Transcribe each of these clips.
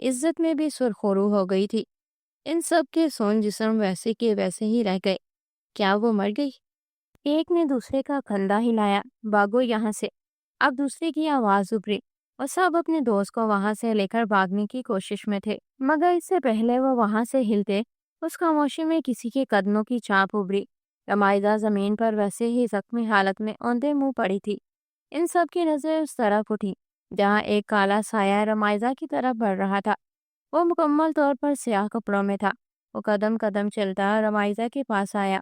عزت میں بھی سرخرو ہو گئی تھی۔ ان سب کے سون جسم ویسے کے ویسے ہی رہ گئے۔ کیا وہ مر گئی؟ ایک نے دوسرے کا کندھا ہلایا، بھاگو یہاں سے۔ اب دوسرے کی آواز ابھری اور سب اپنے دوست کو وہاں سے لے کر بھاگنے کی کوشش میں تھے، مگر اس سے پہلے وہ وہاں سے ہلتے اس خاموشی میں کسی کے قدموں کی چاپ ابھری۔ رمائدہ زمین پر ویسے ہی زخمی حالت میں اوندے منہ پڑی تھی۔ ان سب کی نظر اس طرف اٹھی جہاں ایک کالا سایہ رمائدہ کی طرف بڑھ رہا تھا۔ وہ مکمل طور پر سیاہ کپڑوں میں تھا۔ وہ قدم قدم چلتا رمائدہ کے پاس آیا۔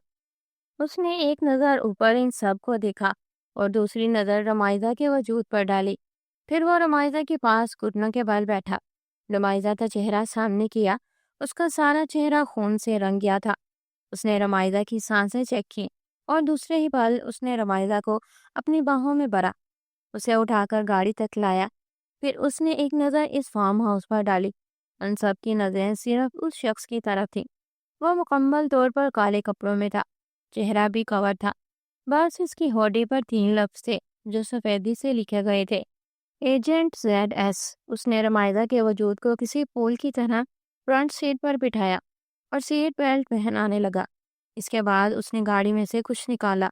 اس نے ایک نظر اوپر ان سب کو دیکھا اور دوسری نظر رمائدہ کے وجود پر ڈالی۔ پھر وہ رمائدہ کے پاس گھٹنوں کے بل بیٹھا۔ رمائدہ کا چہرہ سامنے کیا۔ اس کا سارا چہرہ خون سے رنگ گیا تھا۔ اس نے رمائدہ کی سانسیں چیک کی اور دوسرے ہی پل اس نے رمائدہ کو اپنی باہوں میں بھرا، اسے اٹھا کر گاڑی تک لایا۔ پھر اس نے ایک نظر اس فارم ہاؤس پر ڈالی۔ ان سب کی نظریں صرف اس شخص کی طرف تھیں۔ وہ مکمل طور پر کالے کپڑوں میں تھا، چہرہ بھی کور تھا، بس اس کی ہودی پر 3 لفظ تھے جو سفیدی سے لکھے گئے تھے، ایجنٹ ZS۔ اس نے رمائدہ کے وجود کو کسی پول کی طرح فرنٹ سیٹ پر بٹھایا اور سیٹ بیلٹ پہنانے لگا۔ اس کے بعد اس نے گاڑی میں سے کچھ نکالا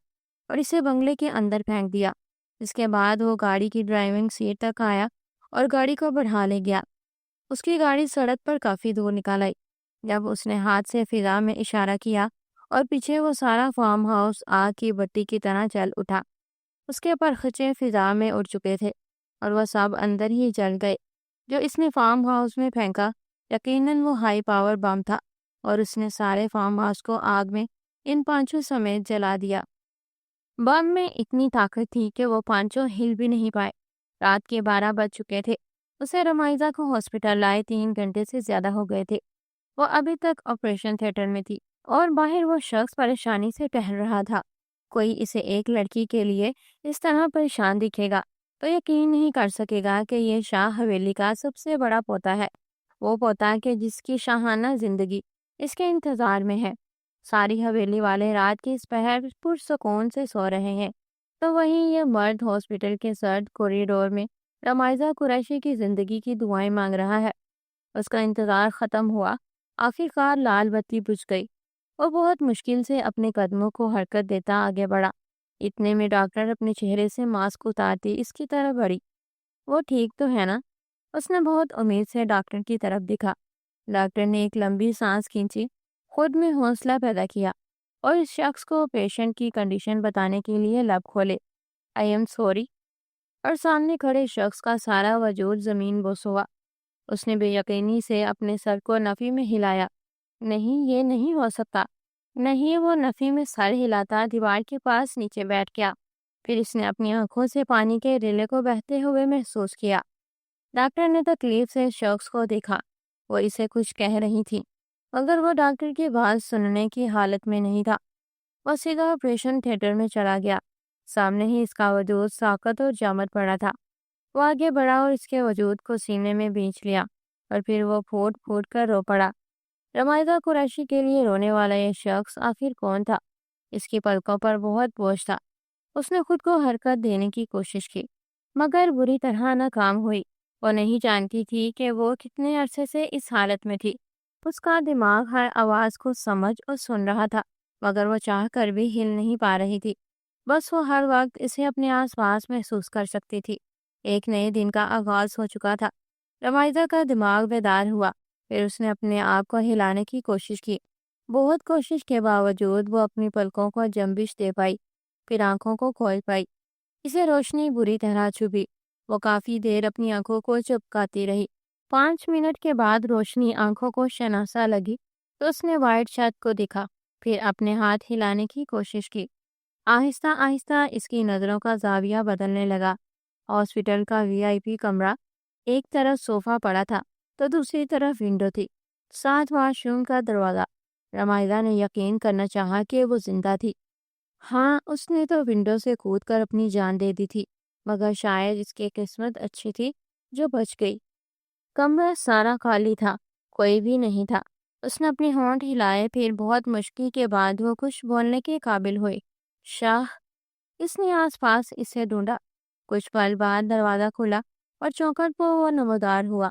اور اسے بنگلے کے اندر پھینک دیا۔ اس کے بعد وہ گاڑی کی ڈرائیونگ سیٹ تک آیا اور گاڑی کو بڑھا لے گیا۔ اس کی گاڑی سڑک پر کافی دور نکل آئی۔ جب اس نے ہاتھ سے فضا میں اشارہ کیا اور پیچھے وہ سارا فارم ہاؤس آگ کی بتی کی طرح جل اٹھا۔ اس کے پرخچے فضا میں اڑ چکے تھے اور وہ سب اندر ہی جل گئے۔ جو اس نے فارم ہاؤس میں پھینکا یقیناً وہ ہائی پاور بم تھا اور اس نے سارے فارم ہاؤس کو آگ میں ان 5 سمیت جلا دیا۔ بم میں اتنی طاقت تھی کہ وہ 5 ہل بھی نہیں پائے۔ رات کے 12 بج چکے تھے۔ اسے رمائدہ کو ہاسپٹل لائے 3 گھنٹے سے زیادہ ہو گئے تھے۔ وہ ابھی تک آپریشن تھیٹر میں تھی اور باہر وہ شخص پریشانی سے ٹہل رہا تھا۔ کوئی اسے ایک لڑکی کے لیے اس طرح پریشان دکھے گا تو یقین نہیں کر سکے گا کہ یہ شاہ حویلی کا سب سے بڑا پوتا ہے، وہ پوتا کہ جس کی شاہانہ زندگی اس کے انتظار میں ہے۔ ساری حویلی والے رات کے اس پہر پرسکون سے سو رہے ہیں تو وہیں یہ مرد ہاسپٹل کے سرد کوریڈور میں رمائدہ قریشی کی زندگی کی دعائیں مانگ رہا ہے۔ اس کا انتظار ختم ہوا۔ آخر کار لال بتی بجھ گئی۔ وہ بہت مشکل سے اپنے قدموں کو حرکت دیتا آگے بڑھا۔ اتنے میں ڈاکٹر اپنے چہرے سے ماسک اتارتی اس کی طرف بڑھی۔ وہ ٹھیک تو ہے نا؟ اس نے بہت امید سے ڈاکٹر کی طرف دکھا۔ ڈاکٹر نے ایک لمبی سانس کھینچی، خود میں حوصلہ پیدا کیا اور اس شخص کو پیشنٹ کی کنڈیشن بتانے کے لیے لب کھولے۔ I am sorry. اور سامنے کھڑے شخص کا سارا وجود زمین بوس ہوا۔ اس نے بے یقینی سے اپنے سر کو نفی میں ہلایا۔ نہیں، یہ نہیں ہو سکتا۔ نہیں، وہ نفی میں سر ہلاتا دیوار کے پاس نیچے بیٹھ گیا۔ پھر اس نے اپنی آنکھوں سے پانی کے ریلے کو بہتے ہوئے محسوس کیا۔ ڈاکٹر نے تکلیف سے شخص کو دیکھا۔ وہ اسے کچھ کہہ رہی تھی مگر وہ ڈاکٹر کی بات سننے کی حالت میں نہیں تھا۔ وہ سیدھا آپریشن تھیٹر میں چلا گیا۔ سامنے ہی اس کا وجود ساکت اور جامد پڑا تھا۔ وہ آگے بڑھا اور اس کے وجود کو سینے میں بھینچ لیا اور پھر وہ پھوٹ پھوٹ کر رو پڑا۔ رمائدہ قریشی کے لیے رونے والا یہ شخص آخر کون تھا؟ اس کی پلکوں پر بہت بوجھ تھا۔ اس نے خود کو حرکت دینے کی کوشش کی مگر بری طرح ناکام ہوئی۔ وہ نہیں جانتی تھی کہ وہ کتنے عرصے سے اس حالت میں تھی۔ اس کا دماغ ہر آواز کو سمجھ اور سن رہا تھا مگر وہ چاہ کر بھی ہل نہیں پا رہی تھی۔ بس وہ ہر وقت اسے اپنے آس پاس محسوس کر سکتی تھی۔ ایک نئے دن کا آغاز ہو چکا تھا۔ رمائدہ کا دماغ بیدار ہوا۔ پھر اس نے اپنے آپ کو ہلانے کی کوشش کی۔ بہت کوشش کے باوجود وہ اپنی پلکوں کو جنبش دے پائی، پھر آنکھوں کو کھول پائی۔ اسے روشنی بری طرح چبھی۔ وہ کافی دیر اپنی آنکھوں کو چپکاتی رہی۔ 5 منٹ کے بعد روشنی آنکھوں کو شناسا لگی تو اس نے وائٹ چھت کو دیکھا، پھر اپنے ہاتھ ہلانے کی کوشش کی۔ آہستہ آہستہ اس کی نظروں کا زاویہ بدلنے لگا۔ ہاسپٹل کا VIP کمرہ، ایک طرف صوفہ پڑا تھا تو دوسری طرف ونڈو تھی، ساتھ واش روم کا دروازہ۔ رمائدہ نے یقین کرنا چاہا کہ وہ زندہ تھی۔ ہاں، اس نے تو ونڈو سے کود کر اپنی جان دے دی تھی مگر شاید اس کی قسمت اچھی تھی جو بچ گئی۔ کمرہ سارا خالی تھا، کوئی بھی نہیں تھا۔ اس نے اپنے ہونٹ ہلائے، پھر بہت مشکل کے بعد وہ کچھ بولنے کے قابل ہوئی۔ شاہ۔ اس نے آس پاس اسے ڈھونڈا۔ کچھ پل بعد دروازہ کھلا اور چوکھٹ پر وہ نمودار ہوا۔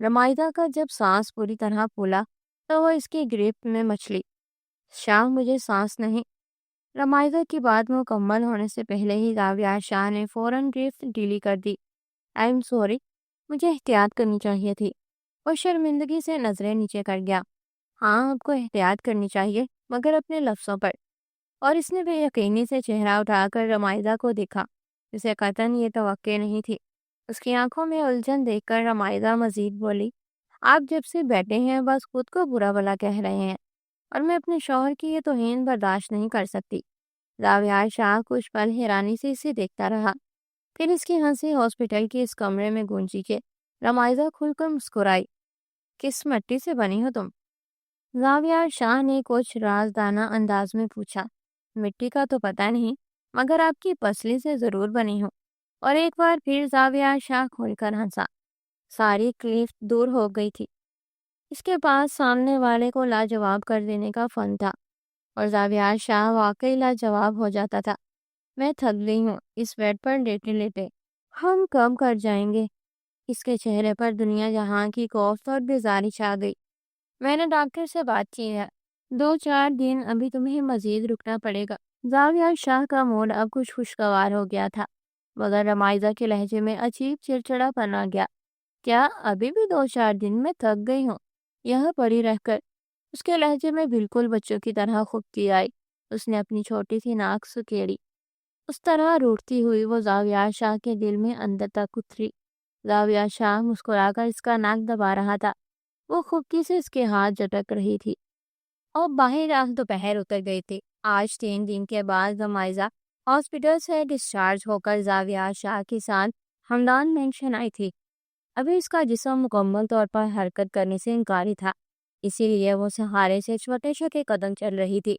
رمائدہ کا جب سانس پوری طرح پھولا تو وہ اس کی گرفت میں مچلی۔ شاہ مجھے سانس نہیں۔ رمائدہ کی بات مکمل ہونے سے پہلے ہی راویہ شاہ نے فوراً گرفت ڈھیلی کر دی۔ آئی ایم سوری، مجھے احتیاط کرنی چاہیے تھی۔ وہ شرمندگی سے نظریں نیچے کر گیا۔ ہاں، آپ کو احتیاط کرنی چاہیے، مگر اپنے لفظوں پر۔ اور اس نے بے یقینی سے چہرہ اٹھا کر رمائدہ کو دیکھا، اسے قطعاً یہ توقع نہیں تھی۔ اس کی آنکھوں میں الجھن دیکھ کر رمائدہ مزید بولی، آپ جب سے بیٹھے ہیں بس خود کو برا بھلا کہہ رہے ہیں، اور میں اپنے شوہر کی یہ توہین برداشت نہیں کر سکتی۔ راویہ شاہ کچھ پل حیرانی سے اسے دیکھتا رہا، پھر اس کی ہنسی ہاسپٹل کے اس کمرے میں گونجی کہ رمائدہ کھل کر مسکرائی۔ کس مٹی سے بنی ہو تم؟ راویہ شاہ نے کچھ رازدانہ انداز میں پوچھا۔ مٹی کا تو پتہ نہیں، مگر آپ کی پسلی سے ضرور بنی ہوں۔ اور ایک بار پھر راویہ شاہ کھل کر ہنسا۔ ساری تکلیف دور ہو گئی تھی۔ اس کے پاس سامنے والے کو لاجواب کر دینے کا فن تھا، اور راویہ شاہ واقعی لاجواب ہو جاتا تھا۔ میں تھک گئی ہوں، اس بیڈ پر لیٹے لیٹے ہم کب کر جائیں گے؟ اس کے چہرے پر دنیا جہاں کی کوفت اور بیزاری چھا گئی۔ میں نے ڈاکٹر سے بات کی ہے، 2-4 دن ابھی تمہیں مزید رکنا پڑے گا۔ راویہ شاہ کا موڈ اب کچھ خوشگوار ہو گیا تھا، مگر رمائدہ کے لہجے میں عجیب چڑچڑا پن آ گیا۔ کیا ابھی بھی 2-4 دن میں تھک گئی ہوں؟ یہاں پڑی رہ کر۔ اس کے لہجے میں بالکل بچوں کی طرح خفگی آئی۔ اس نے اپنی چھوٹی سی ناک سکیڑی۔ اس طرح روٹتی ہوئی وہ راویہ شاہ کے دل میں اندر تک اتری۔ راویہ شاہ مسکرا کر اس کا ناک دبا رہا تھا۔ وہ خفگی سے اس کے ہاتھ جھٹک رہی تھی۔ اور باہر دوپہر اتر گئی تھی۔ آج 3 دن کے بعد رمائزہ ہاسپٹل سے ڈسچارج ہو کر راویہ شاہ کے ساتھ ہمدان مینشن آئی تھی۔ ابھی اس کا جسم مکمل طور پر حرکت کرنے سے انکاری تھا، اسی لیے وہ سہارے سے چھوٹے چھوٹے قدم چل رہی تھی۔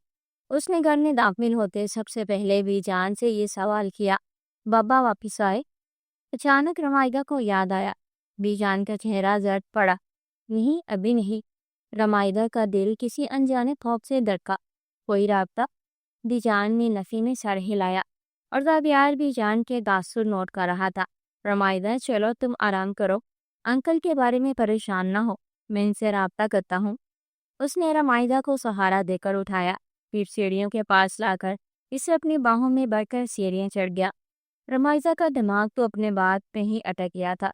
اس نے گھر میں داخل ہوتے سب سے پہلے بھی جان سے یہ سوال کیا، بابا واپس آئے؟ اچانک رمائدہ کو یاد آیا۔ بی جان کا چہرہ زرد پڑا۔ نہیں، ابھی نہیں۔ رمائدہ کا دل کسی انجانے خوف سے دھڑکا۔ کوئی رابطہ؟ بی جان نے نفی میں سر ہلایا، اور راویہ بی جان کے تاثر نوٹ کر رہا تھا۔ رمائدہ، چلو تم آرام کرو، انکل کے بارے میں پریشان نہ ہو، میں ان سے رابطہ کرتا ہوں۔ اس نے رمائدہ کو سہارا دے کر اٹھایا، پھر سیڑھیوں کے پاس لا کر اسے اپنی باہوں میں بڑھ کر سیڑھیاں چڑھ گیا۔ رمائدہ کا دماغ تو اپنے بات پہ ہی اٹک گیا تھا۔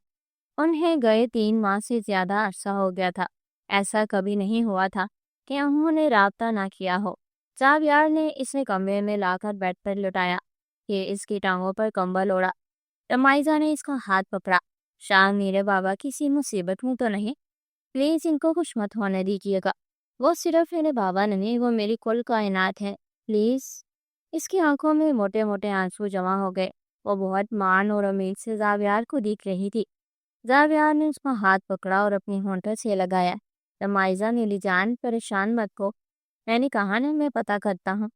انہیں گئے 3 ماہ سے زیادہ عرصہ ہو گیا تھا۔ ایسا کبھی نہیں ہوا تھا کہ انہوں نے رابطہ نہ کیا ہو۔ راویہ نے اسے کمرے میں لا کر بیڈ پر لٹایا، کہ اس کی ٹانگوں پر کمبل اوڑھا۔ رمائدہ نے اس کا ہاتھ پکڑا۔ شاہ، میرے بابا کسی مصیبت میں تو نہیں؟ پلیز ان کو کچھ مت ہونے دیجیے گا۔ وہ صرف میرے بابا نہیں، وہ میری کل کائنات ہے، پلیز۔ اس کی آنکھوں میں موٹے موٹے آنسو جمع ہو گئے۔ وہ بہت مان اور امید سے راویہ کو دیکھ رہی تھی۔ راویہ نے اس کا ہاتھ پکڑا اور اپنی ہونٹوں سے لگایا۔ رمائدہ، میری جان، پریشان مت ہو، میں نے کہا نا میں پتہ کرتا ہوں۔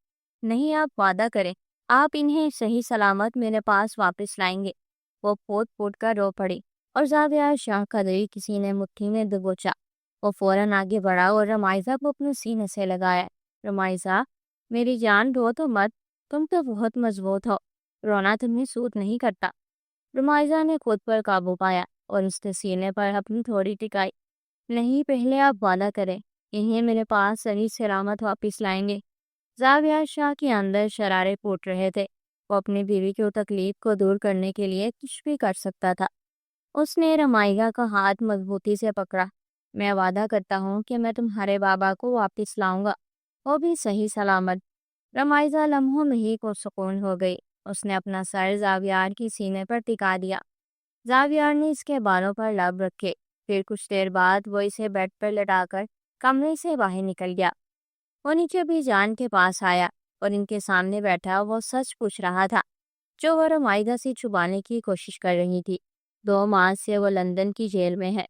نہیں، آپ وعدہ کریں، آپ انہیں صحیح سلامت میرے پاس واپس لائیں گے۔ وہ پھوٹ پھوٹ کر رو پڑی، اور راویہ شاہ کا دل کسی نے مٹھی میں دبوچا۔ وہ فوراً آگے بڑھا اور رمائدہ کو اپنے سینے سے لگایا۔ رمائدہ، میری جان، رو تو مت، تم تو بہت مضبوط ہو، رونا تمہیں سوٹ نہیں کرتا۔ رمائدہ نے خود پر قابو پایا اور اس کے سینے پر اپنی تھوڑی ٹکائی۔ نہیں، پہلے آپ وعدہ کریں، انہیں میرے پاس صحیح سلامت واپس لائیں گے۔ راویہ شاہ کے اندر شرارے پھوٹ رہے تھے۔ وہ اپنی بیوی کی تکلیف کو دور کرنے کے لیے کچھ بھی کر سکتا تھا۔ اس نے رمائدہ کا ہاتھ مضبوطی سے پکڑا۔ میں وعدہ کرتا ہوں کہ میں تمہارے بابا کو واپس لاؤں گا، وہ بھی صحیح سلامت۔ رمائدہ لمحوں میں ہی کو سکون ہو گئی۔ اس نے اپنا سر راویہ کی سینے پر ٹکا دیا۔ راویہ نے اس کے بالوں پر لب رکھے، پھر کچھ دیر بعد وہ اسے بیڈ پر لٹا کر کمرے سے باہر نکل گیا۔ وہ نیچے بھی جان کے پاس آیا اور ان کے سامنے بیٹھا وہ سچ پوچھ رہا تھا جو وہ رمائدہ سے چھپانے کی کوشش کر رہی تھی۔ 2 ماہ سے وہ لندن کی جیل میں ہے۔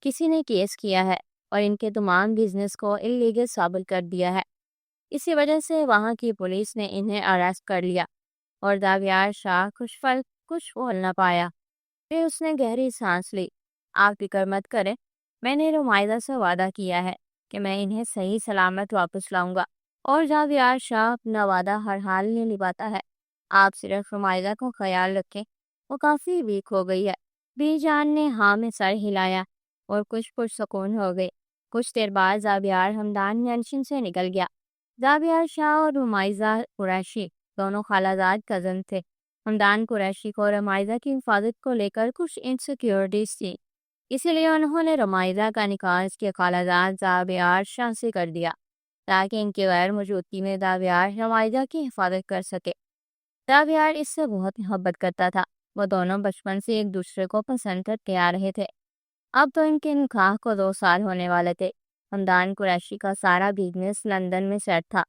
کسی نے کیس کیا ہے اور ان کے تمام بزنس کو انلیگل ثابت کر دیا ہے۔ اسی وجہ سے وہاں کی پولیس نے انہیں اریسٹ کر لیا، اور راویہ شاہ کچھ بول نہ پایا۔ پھر اس نے گہری سانس لی۔ آپ فکر مت کریں، میں نے رمائدہ سے وعدہ کیا ہے کہ میں انہیں صحیح سلامت واپس لاؤں گا، اور راویہ شاہ اپنا وعدہ ہر حال میں نبھاتا ہے۔ آپ صرف رمائدہ کو خیال رکھیں، وہ کافی ویک ہو گئی ہے۔ بی جان نے ہاں میں سر ہلایا۔ اور کچھ پرسکون ہو گئی۔ کچھ دیر بعد زاویار ہمدان مینشن سے نکل گیا۔ زاویار شاہ اور رمائزہ قریشی دونوں خالہ زاد کزن تھے۔ ہمدان قریشی کو رمائزہ کی حفاظت کو لے کر کچھ انسیکیورٹیز تھی، اسی لیے انہوں نے رمائزہ کا نکاح اس کے خالہ زاد زاویار شاہ سے کر دیا تاکہ ان کی غیر موجودگی میں زاویار رمائزہ کی حفاظت کر سکے۔ زاویار اس سے بہت محبت کرتا تھا۔ وہ دونوں بچپن سے ایک دوسرے کو پسند کرتے آ رہے تھے۔ اب تو ان کے نکاح کو 2 سال ہونے والے تھے۔ ہمدان قریشی کا سارا بزنس لندن میں سیٹ تھا،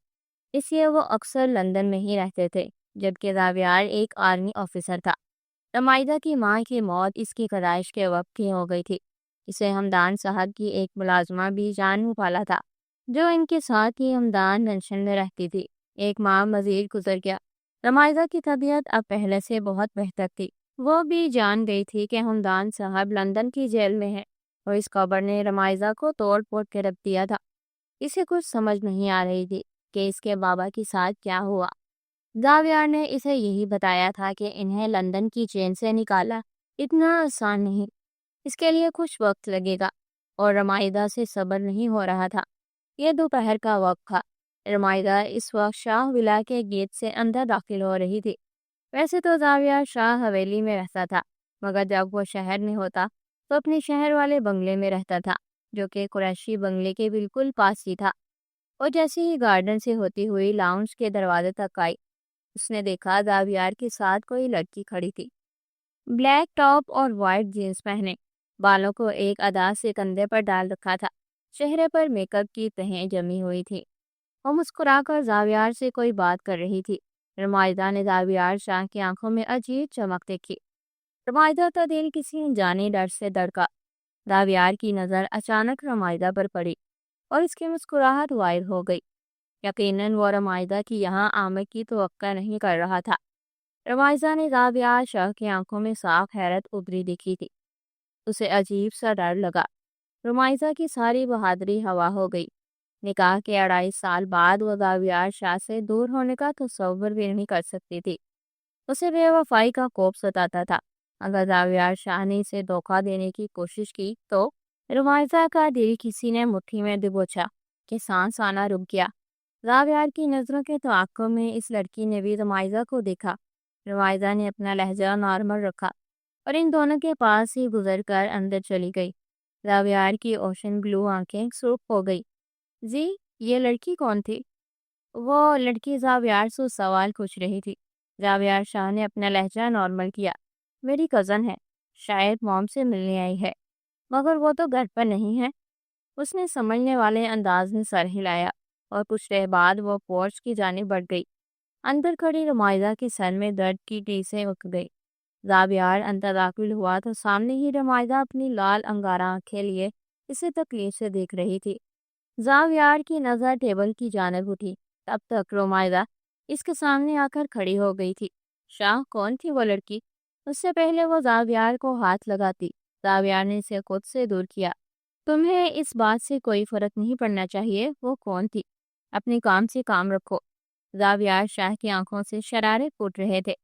اس لیے وہ اکثر لندن میں ہی رہتے تھے، جبکہ زاویار ایک آرمی آفیسر تھا۔ رمائزہ کی ماں کی موت اس کی پیدائش کے وقت کی ہو گئی تھی۔ اسے ہمدان صاحب کی ایک ملازمہ بھی جان پالا تھا جو ان کے ساتھ ہی ہمدان مینشن میں رہتی تھی۔ ایک ماہ مزید گزر گیا۔ رمائزہ کی طبیعت اب پہلے سے بہت بہتر تھی۔ وہ بھی جان گئی تھی کہ ہمدان صاحب لندن کی جیل میں ہے اور اس خبر نے رمائزہ کو توڑ پھوڑ کے رکھ دیا تھا۔ اسے کچھ سمجھ نہیں آ رہی تھی کہ اس کے بابا کے ساتھ کیا ہوا۔ زاویار نے اسے یہی بتایا تھا کہ انہیں لندن کی جیل سے نکالا اتنا آسان نہیں، اس کے لیے کچھ وقت لگے گا، اور رمائزہ سے صبر نہیں ہو رہا تھا۔ یہ دوپہر کا وقت تھا۔ رمائزہ اس وقت شاہ ولا کے گیٹ سے اندر داخل ہو رہی تھی۔ ویسے تو زاویار شاہ حویلی میں رہتا تھا، مگر جب وہ شہر میں ہوتا تو اپنے شہر والے بنگلے میں رہتا تھا، جو کہ قریشی بنگلے کے بالکل پاس ہی تھا۔ اور جیسے ہی گارڈن سے ہوتی ہوئی لاؤنج کے دروازے تک آئی، اس نے دیکھا زاویار کے ساتھ کوئی لڑکی کھڑی تھی، بلیک ٹاپ اور وائٹ جینس پہنے، بالوں کو ایک انداز سے کندھے پر ڈال رکھا تھا، چہرے پر میک اپ کی تہیں جمی ہوئی تھی۔ وہ مسکرا کر زاویار سے کوئی بات کر رہی تھی۔ رمائزہ نے زاویار شاہ کی آنکھوں میں عجیب چمک دیکھی۔ رمائزہ کا دل کسی انجانی ڈر سے دھڑکا۔ زاویار کی نظر اچانک رمائزہ پر پڑی اور اس کی مسکراہٹ غائب ہو گئی۔ یقیناً وہ رمائزہ کی یہاں آمد کی توقع نہیں کر رہا تھا۔ رمائزہ نے زاویار شاہ کی آنکھوں میں صاف حیرت ابری دیکھی تھی۔ اسے عجیب سا ڈر لگا۔ رمائزہ کی ساری بہادری ہوا ہو گئی۔ نکاح کے 2.5 سال بعد وہ زاویار شاہ سے دور ہونے کا تصور بھی نہیں کر سکتی تھی۔ اسے بے وفائی کا کوپ ستاتا تھا۔ اگر زاویار شاہ نے اسے دھوکہ دینے کی کوشش کی تو رمائزہ کا دل کسی نے مٹھی میں دبوچا کہ سانس آنا رک گیا۔ زاویار کی نظروں کے توقع میں اس لڑکی نے بھی رمائزہ کو دیکھا۔ رمائزہ نے اپنا لہجہ نارمل رکھا اور ان دونوں کے پاس ہی گزر کر اندر چلی گئی۔ زاویار کی اوشن بلو آنکھیں سرخ ہو گئی۔ جی، یہ لڑکی کون تھی؟ وہ لڑکی زاویار سے سوال پوچھ رہی تھی۔ زاویار شاہ نے اپنا لہجہ نارمل کیا۔ میری کزن ہے، شاید موم سے ملنے آئی ہے، مگر وہ تو گھر پر نہیں ہے۔ اس نے سمجھنے والے انداز میں سر ہلایا اور کچھ دیر بعد وہ پورچ کی جانب بڑھ گئی۔ اندر کھڑی رمائزہ کے سر میں درد کی ٹیسیں اٹھ گئی۔ زاویار اندر داخل ہوا تو سامنے ہی رمائزہ اپنی لال انگارہ آنکھیں لیے اسے تکلیف سے دیکھ رہی تھی۔ زاویار کی نظر ٹیبل کی جانب اٹھی، تب تک رمائزہ اس کے سامنے آ کر کھڑی ہو گئی تھی۔ شاہ، کون تھی وہ لڑکی؟ اس سے پہلے وہ زاویار کو ہاتھ لگاتی، زاویار نے اسے خود سے دور کیا۔ تمہیں اس بات سے کوئی فرق نہیں پڑنا چاہیے وہ کون تھی، اپنے کام سے کام رکھو۔ زاویار شاہ کی آنکھوں سے شرارے پھوٹ رہے تھے۔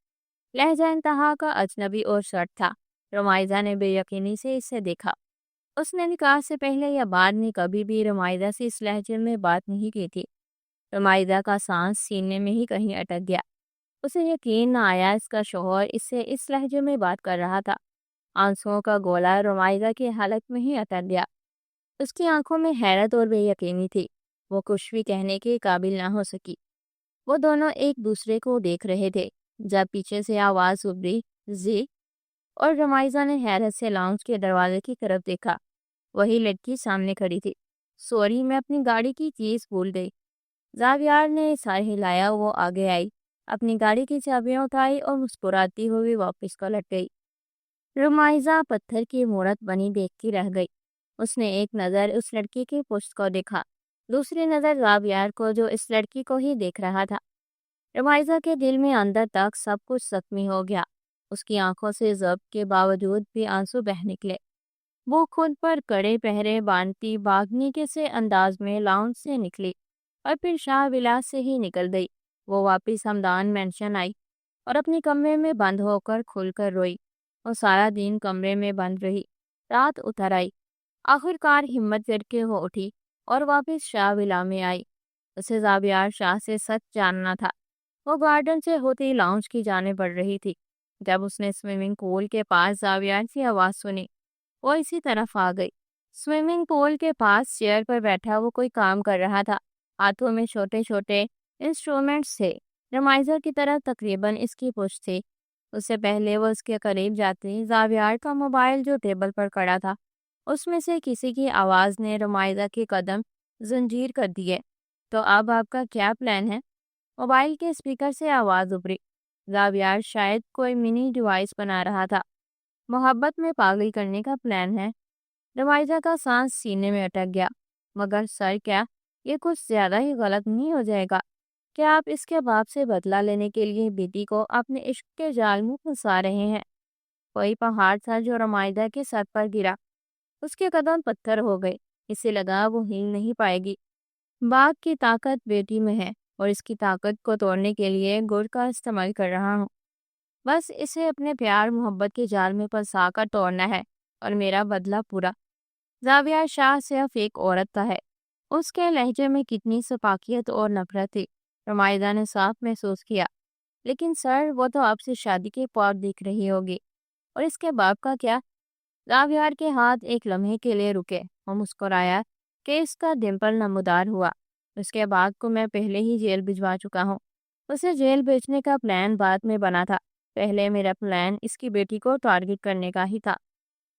لہجہ انتہا کا اجنبی اور سرد تھا۔ رمائزہ نے بے یقینی سے اسے دیکھا۔ اس نے نکاح سے پہلے یا بعد میں کبھی بھی رمائزہ سے اس لہجے میں بات نہیں کی تھی۔ رمائزہ کا سانس سینے میں ہی کہیں اٹک گیا۔ اسے یقین نہ آیا اس کا شوہر اس سے اس لہجے میں بات کر رہا تھا۔ آنسوؤں کا گولا رمائزہ کے حلق میں ہی اٹک گیا۔ اس کی آنکھوں میں حیرت اور بے یقینی تھی۔ وہ کچھ بھی کہنے کے قابل نہ ہو سکی۔ وہ دونوں ایک دوسرے کو دیکھ رہے تھے جب پیچھے سے آواز ابری، زی، اور رمائزہ نے حیرت سے لاؤنج کے دروازے کی طرف دیکھا۔ وہی لڑکی سامنے کھڑی تھی۔ سوری، میں اپنی گاڑی کی چیز بھول گئی۔ زاویار نے سر ہلایا۔ وہ آگے آئی، اپنی گاڑی کی چابیاں اٹھائی اور مسکراتی ہوئی واپس کو لٹ گئی۔ رمائزہ پتھر کی مورت بنی دیکھتی رہ گئی۔ اس نے ایک نظر اس لڑکی کی پشت کو دیکھا، دوسری نظر زاویار کو جو اس لڑکی کو ہی دیکھ رہا تھا۔ رمائزہ کے دل میں اندر تک سب کچھ زخمی ہو گیا۔ اس کی آنکھوں سے ضبط کے باوجود بھی آنسو بہہ نکلے۔ وہ خود پر کڑے پہرے باندھتی باغنی کے سے انداز میں لاؤنج سے نکلی اور پھر شاہ ولاس سے ہی نکل گئی۔ وہ واپس ہمدان مینشن آئی اور اپنے کمرے میں بند ہو کر کھل کر روئی۔ وہ سارا دن کمرے میں بند رہی۔ رات اتر آئی۔ آخر کار ہمت کر کے وہ اٹھی اور واپس شاہ ولا میں آئی۔ اسے زاویار شاہ سے سچ جاننا تھا۔ وہ گارڈن سے ہوتی لاؤنج کی جانب بڑھ رہی تھی جب اس نے سوئمنگ پول کے پاس زاویار کی آواز سنی۔ وہ اسی طرف آ گئی۔ سوئمنگ پول کے پاس چیئر پر بیٹھا وہ کوئی کام کر رہا تھا۔ ہاتھوں میں چھوٹے چھوٹے انسٹرومنٹس تھے۔ رمائزہ کی طرف تقریباً اس کی پشت تھی۔ اس سے پہلے وہ اس کے قریب جاتی زاویار کا موبائل جو ٹیبل پر پڑا تھا اس میں سے کسی کی آواز نے رمائزہ کے قدم زنجیر کر دیے۔ تو اب آپ کا کیا پلان ہے؟ موبائل کے اسپیکر سے آواز ابھری۔ زاویار شاید کوئی منی ڈیوائس بنا رہا تھا۔ محبت میں پاگل کرنے کا پلان ہے؟ رمائزہ کا سانس سینے میں اٹک گیا۔ مگر سر، کیا یہ کچھ زیادہ ہی غلط نہیں ہو جائے گا؟ کیا آپ اس کے باپ سے بدلہ لینے کے لیے بیٹی کو اپنے عشق کے جال میں پھنسا رہے ہیں؟ کوئی پہاڑ تھا جو رمائزہ کے سر پر گرا۔ اس کے قدم پتھر ہو گئے۔ اسے لگا وہ ہل نہیں پائے گی۔ باپ کی طاقت بیٹی میں ہے اور اس کی طاقت کو توڑنے کے لیے گڑ کا استعمال کر رہا ہوں۔ بس اسے اپنے پیار محبت کے جال میں پھنسا کر توڑنا ہے اور میرا بدلہ پورا۔ زاویار شاہ صرف ایک عورت کا ہے۔ اس کے لہجے میں کتنی سفاکیت اور نفرت تھی، رمائزہ نے صاف محسوس کیا۔ لیکن سر، وہ تو آپ سے شادی کے پاؤ دیکھ رہی ہوگی، اور اس کے باپ کا کیا؟ زاویار کے ہاتھ ایک لمحے کے لیے رکے۔ وہ مسکرایا کہ اس کا ڈمپل نمودار ہوا۔ اس کے بعد کو میں پہلے ہی جیل بھجوا چکا ہوں۔ اسے جیل بھیجنے کا پلان بعد میں بنا تھا۔ پہلے میرا پلان اس کی بیٹی کو ٹارگٹ کرنے کا ہی تھا۔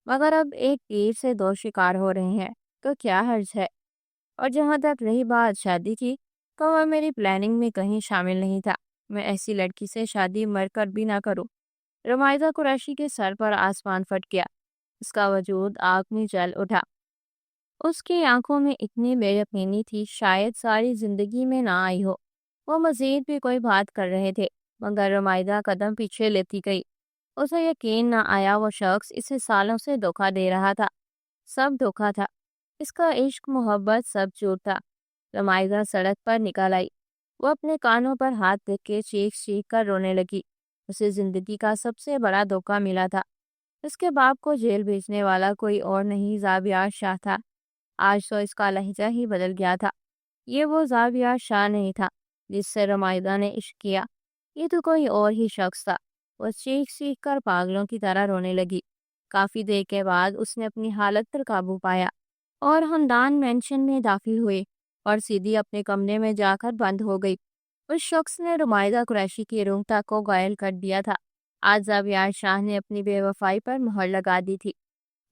مگر اب ایک تیر سے دو شکار ہو رہے ہیں تو کیا حرج ہے؟ اور جہاں تک رہی بات شادی کی، تو وہ میری پلاننگ میں کہیں شامل نہیں تھا۔ میں ایسی لڑکی سے شادی مر کر بھی نہ کروں۔ رمائزہ قریشی کے سر پر آسمان پھٹ گیا۔ اس کا وجود آگ میں جل اٹھا۔ اس کی آنکھوں میں اتنی بے یقینی تھی شاید ساری زندگی میں نہ آئی ہو۔ وہ مزید بھی کوئی بات کر رہے تھے مگر رمائزہ قدم پیچھے لیتی گئی۔ اسے یقین نہ آیا وہ شخص اسے سالوں سے دھوکہ دے رہا تھا۔ سب دھوکہ تھا۔ اس کا عشق، محبت، سب جھوٹ تھا۔ رمائزہ سڑک پر نکل آئی۔ وہ اپنے کانوں پر ہاتھ رکھ کے چیخ چیخ کر رونے لگی۔ اسے زندگی کا سب سے بڑا دھوکہ ملا تھا۔ اس کے باپ کو جیل بھیجنے والا کوئی اور نہیں، زاویار شاہ تھا۔ آج تو اس کا لہجہ ہی بدل گیا تھا۔ یہ وہ زاویار شاہ نہیں تھا جس سے رمائزہ نے عشق کیا۔ یہ تو کوئی اور ہی شخص تھا۔ وہ چیخ چیخ کر پاگلوں کی طرح رونے لگی۔ کافی دیر کے بعد اس نے اپنی حالت پر قابو پایا اور ہمدان مینشن میں داخل ہوئی اور سیدھی اپنے کمرے میں جا کر بند ہو گئی۔ اس شخص نے رمائزہ قریشی کی روح تک کو گائل کر دیا تھا۔ آج زاویار شاہ نے اپنی بے وفائی پر مہر لگا دی تھی۔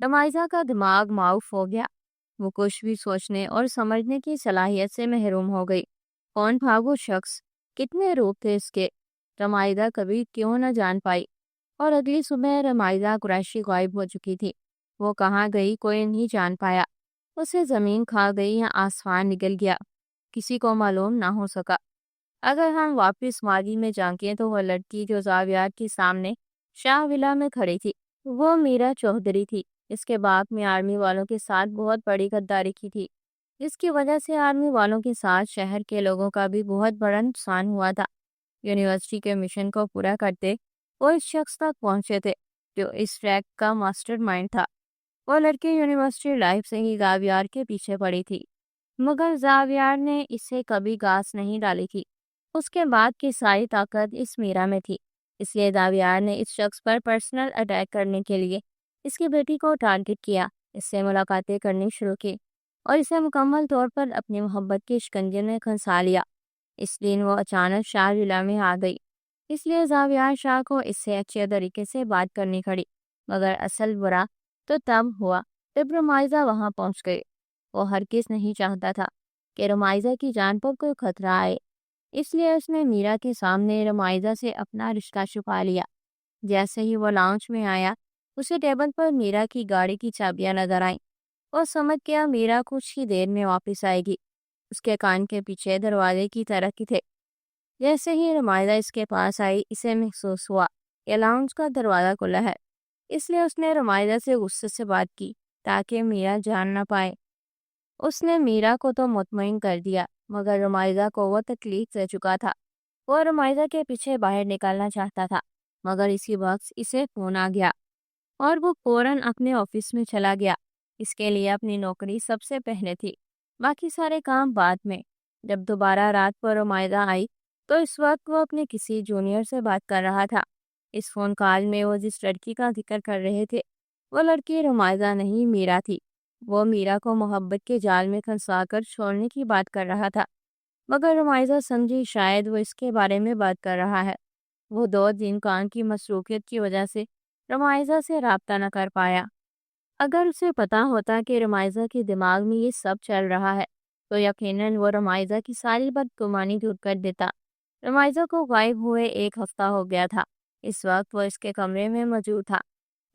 رمائزہ کا دماغ معاف ہو گیا۔ وہ کچھ بھی سوچنے اور سمجھنے کی صلاحیت سے محروم ہو گئی۔ کون تھا وہ شخص؟ کتنے روپ تھے اس کے؟ رمائزہ کبھی کیوں نہ جان پائی۔ اور اگلی صبح رمائزہ قریشی غائب ہو چکی تھی۔ وہ کہاں گئی کوئی نہیں جان پایا۔ اسے زمین کھا گئی یا آسمان نگل گیا، کسی کو معلوم نہ ہو سکا۔ اگر ہم واپس ماضی میں جھانکیں تو وہ لڑکی جو زاویار کے سامنے شاہ ولا میں کھڑی تھی وہ میرا چوہدری تھی۔ اس کے باپ میں آرمی والوں کے ساتھ بہت بڑی غداری کی تھی، جس کی وجہ سے آرمی والوں کے ساتھ شہر کے لوگوں کا بھی بہت بڑا نقصان ہوا تھا۔ یونیورسٹی کے مشن کو پورا کرتے وہ اس شخص تک پہنچے تھے جو اس ٹریک کا ماسٹر مائنڈ تھا۔ وہ لڑکی یونیورسٹی لائف سے ہی زاویار کے پیچھے پڑی تھی، مگر زاویار نے اسے کبھی گھاس نہیں ڈالی تھی۔ اس کے بعد کی ساری طاقت اس میرا میں تھی، اس لیے زاویار نے اس شخص پر پرسنل اٹیک کرنے کے لیے اس کی بیٹی کو ٹارگٹ کیا، اس سے ملاقاتیں کرنی شروع کی اور اسے مکمل طور پر اپنی محبت کے شکنجے میں پھنسا لیا۔ اس دن وہ اچانک شاہ ولا میں آ گئی، اس لیے زاویار شاہ کو اس سے اچھے طریقے سے بات کرنی پڑی۔ مگر اصل برا تو تب ہوا جب رمائزہ وہاں پہنچ گئی۔ وہ ہرگز نہیں چاہتا تھا کہ رمائزہ کی جان پر کوئی خطرہ آئے، اس لیے اس نے میرا کے سامنے رمائزہ سے اپنا رشتہ چھپا لیا۔ جیسے ہی وہ لاؤنج میں آیا اسے ٹیبل پر میرا کی گاڑی کی چابیاں نظر آئیں۔ وہ سمجھ گیا میرا کچھ ہی دیر میں واپس آئے گی۔ اس کے کان کے پیچھے دروازے کی طرف کی تھے۔ جیسے ہی رمائزہ اس کے پاس آئی اسے محسوس ہوا کہ لاؤنج کا دروازہ کھلا ہے، اس لیے اس نے رمائزہ سے غصے سے بات کی تاکہ میرا جان نہ پائے۔ اس نے میرا کو تو مطمئن کر دیا مگر رمائزہ کو وہ تکلیف دے چکا تھا۔ وہ رمائزہ کے پیچھے باہر نکالنا چاہتا تھا مگر اسی وقت اسے فون آ گیا اور وہ فوراً اپنے آفس میں چلا گیا۔ اس کے لیے اپنی نوکری سب سے پہلے تھی، باقی سارے کام بعد میں۔ جب دوبارہ رات پر رمائدہ آئی تو اس وقت وہ اپنے کسی جونیئر سے بات کر رہا تھا۔ اس فون کال میں وہ جس لڑکی کا ذکر کر رہے تھے وہ لڑکی رمائدہ نہیں، میرا تھی۔ وہ میرا کو محبت کے جال میں پھنسا کر چھوڑنے کی بات کر رہا تھا، مگر رمائدہ سمجھی شاید وہ اس کے بارے میں بات کر رہا ہے۔ وہ 2 دن کام کی مصروفیت کی وجہ سے رمائزہ سے رابطہ نہ کر پایا۔ اگر اسے پتا ہوتا کہ رمائزہ کے دماغ میں یہ سب چل رہا ہے تو یقیناً وہ رمائزہ کی ساری بدگمانی دور کر دیتا۔ رمائزہ کو غائب ہوئے 1 ہفتہ ہو گیا تھا۔ اس وقت وہ اس کے کمرے میں موجود تھا۔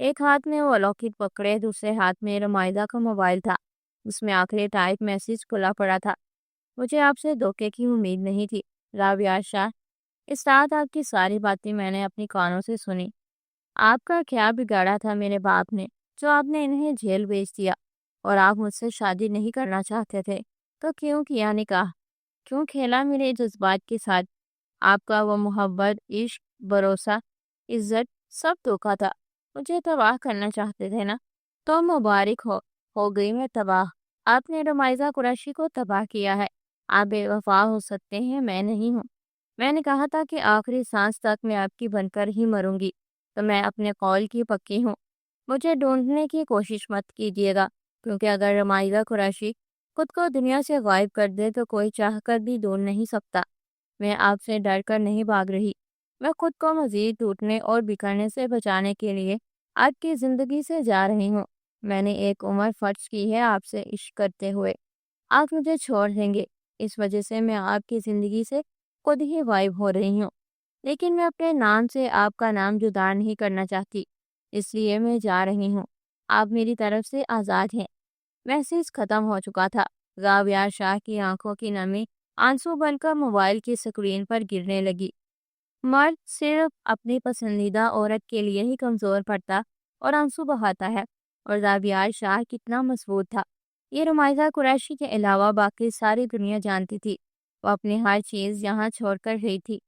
ایک ہاتھ میں وہ لاکٹ پکڑے، دوسرے ہاتھ میں رمائزہ کا موبائل تھا۔ اس میں آخری ٹائپ میسج کھلا پڑا تھا: مجھے آپ سے دھوکے کی امید نہیں تھی، رابعہ شاہ۔ اس رات آپ کی ساری باتیں میں نے اپنی کانوں سے سنی۔ آپ کا کیا بگاڑا تھا میرے باپ نے جو آپ نے انہیں جیل بھیج دیا؟ اور آپ مجھ سے شادی نہیں کرنا چاہتے تھے تو کیوں کیا نکاح؟ کیوں کھیلا میرے جذبات کے ساتھ؟ آپ کا وہ محبت، عشق، بھروسہ، عزت سب دھوکا تھا۔ مجھے تباہ کرنا چاہتے تھے نا؟ تو مبارک ہو گئی میں تباہ۔ آپ نے رمائزہ قریشی کو تباہ کیا ہے۔ آپ بے وفا ہو سکتے ہیں، میں نہیں ہوں۔ میں نے کہا تھا کہ آخری سانس تک میں آپ کی بن کر ہی مروں گی، تو میں اپنے قول کی پکی ہوں۔ مجھے ڈھونڈنے کی کوشش مت کیجیے گا، کیونکہ اگر رمائزہ قریشی خود کو دنیا سے غائب کر دے تو کوئی چاہ کر بھی ڈھونڈ نہیں سکتا۔ میں آپ سے ڈر کر نہیں بھاگ رہی، میں خود کو مزید ٹوٹنے اور بکھرنے سے بچانے کے لیے آپ کی زندگی سے جا رہی ہوں۔ میں نے ایک عمر فرض کی ہے آپ سے عشق کرتے ہوئے۔ آپ مجھے چھوڑ دیں گے، اس وجہ سے میں آپ کی زندگی سے خود ہی غائب ہو رہی ہوں، لیکن میں اپنے نام سے آپ کا نام جدا نہیں کرنا چاہتی، اس لیے میں جا رہی ہوں۔ آپ میری طرف سے آزاد ہیں۔ میسج ختم ہو چکا تھا۔ رابعہ شاہ کی آنکھوں کی نمی آنسو بن کر موبائل کی اسکرین پر گرنے لگی۔ مرد صرف اپنی پسندیدہ عورت کے لیے ہی کمزور پڑتا اور آنسو بہاتا ہے، اور رابعہ شاہ کتنا مضبوط تھا یہ رمائزہ قریشی کے علاوہ باقی ساری دنیا جانتی تھی۔ وہ اپنی ہر چیز یہاں چھوڑ کر گئی تھی،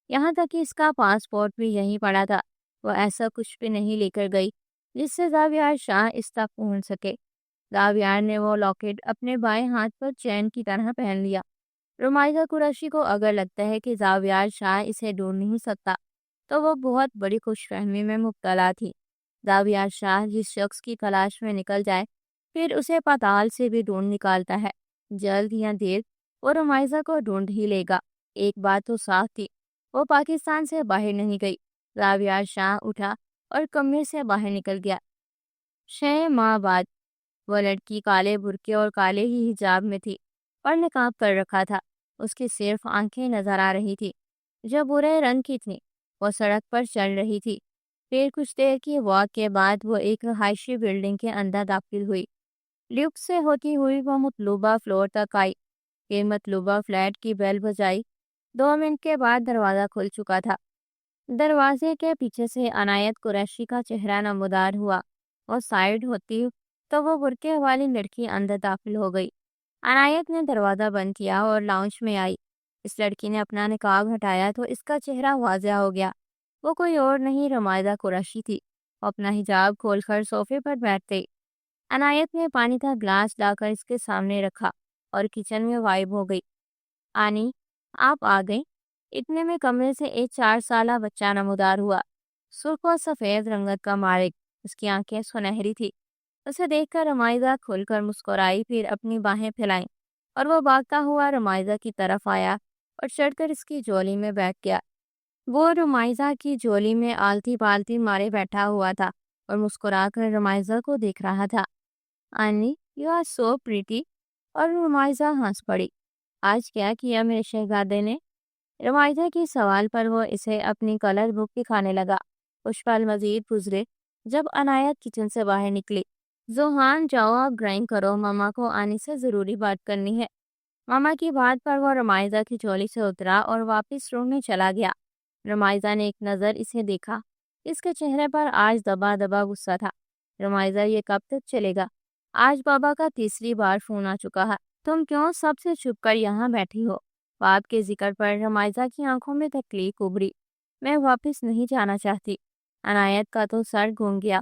یہاں تک کہ اس کا پاسپورٹ بھی یہیں پڑا تھا۔ وہ ایسا کچھ بھی نہیں لے کر گئی جس سے رابعہ شاہ اس تک پہنچ سکے۔ رابعہ نے وہ لاکٹ اپنے بائیں ہاتھ پر چین کی طرح پہن لیا۔ رمائزہ قریشی کو اگر لگتا ہے کہ رابعہ شاہ اسے ڈھونڈ نہیں سکتا تو وہ بہت بڑی خوش فہمی میں مبتلا تھی۔ رابعہ شاہ جس شخص کی تلاش میں نکل جائے پھر اسے پاتال سے بھی ڈھونڈ نکالتا ہے۔ جلد یا دیر وہ رمائزہ کو ڈھونڈ ہی لے گا۔ ایک بات تو صاف تھی، وہ پاکستان سے باہر نہیں گئی۔ رابعہ شاہ اٹھا اور کمرے سے باہر نکل گیا۔ 6 ماہ بعد وہ لڑکی کالے برقعے اور کالے ہی حجاب میں تھی اور نقاب کر رکھا تھا۔ اس کی صرف آنکھیں نظر آ رہی تھی جو برے رنگ کی تھیں۔ وہ سڑک پر چل رہی تھی۔ پھر کچھ دیر کی واک کے بعد وہ ایک رہائشی بلڈنگ کے اندر داخل ہوئی۔ لیفٹ سے ہوتی ہوئی وہ مطلوبہ فلور تک آئی، پھر مطلوبہ فلیٹ کی بیل بجائی۔ 2 منٹ کے بعد دروازہ کھل چکا تھا۔ دروازے کے پیچھے سے عنایت قریشی کا چہرہ نمودار ہوا۔ وہ سائڈ ہوتی تو وہ برقعے والی لڑکی اندر داخل ہو گئی۔ عنایت نے دروازہ بند کیا اور لاؤنج میں آئی۔ اس لڑکی نے اپنا نقاب ہٹایا تو اس کا چہرہ واضح ہو گیا۔ وہ کوئی اور نہیں رمائزہ قریشی تھی۔ وہ اپنا حجاب کھول کر صوفے پر بیٹھ گئی۔ عنایت نے پانی کا گلاس لا کر اس کے سامنے رکھا اور کچن میں غائب ہو گئی۔ آنی، آپ آ گئیں؟ اتنے میں کمرے سے ایک 4 سالہ بچہ نمودار ہوا، سرخ و سفید رنگت کا مالک۔ اس کی آنکھیں سنہری تھی۔ اسے دیکھ کر رمائزہ کھل کر مسکرائی، پھر اپنی باہیں پھیلائیں اور وہ بھاگتا ہوا رمائزہ کی طرف آیا اور چڑھ کر اس کی جولی میں بیٹھ گیا۔ وہ رمائزہ کی جولی میں آلتی پالتی مارے بیٹھا ہوا تھا اور مسکرا کر رمائزہ کو دیکھ رہا تھا۔ آنی، یو آر سو پریٹی۔ اور رمائزہ ہنس پڑی۔ آج کیا کیا میرے شہزادے نے؟ رمائزہ کے سوال پر وہ اسے اپنی کلر بک دکھانے لگا۔ کچھ پل مزید گزرے جب عنایت کچن سے باہر نکلی۔ زوہان، جاؤ آپ ڈرائنگ کرو، ماما کو آنی سے ضروری بات کرنی ہے۔ ماما کی بات پر وہ رمائزہ کی جولی سے اترا اور واپس روم میں چلا گیا۔ رمائزہ نے ایک نظر اسے دیکھا۔ اس کے چہرے پر آج دبا دبا غصہ تھا۔ رمائزہ، یہ کب تک چلے گا؟ آج بابا کا تیسری بار فون آ چکا ہے۔ تم کیوں سب سے چھپ کر یہاں بیٹھی ہو؟ باپ کے ذکر پر رمائزہ کی آنکھوں میں تکلیف ابھری۔ میں واپس نہیں جانا چاہتی۔ عنایت کا تو سر گھوم گیا۔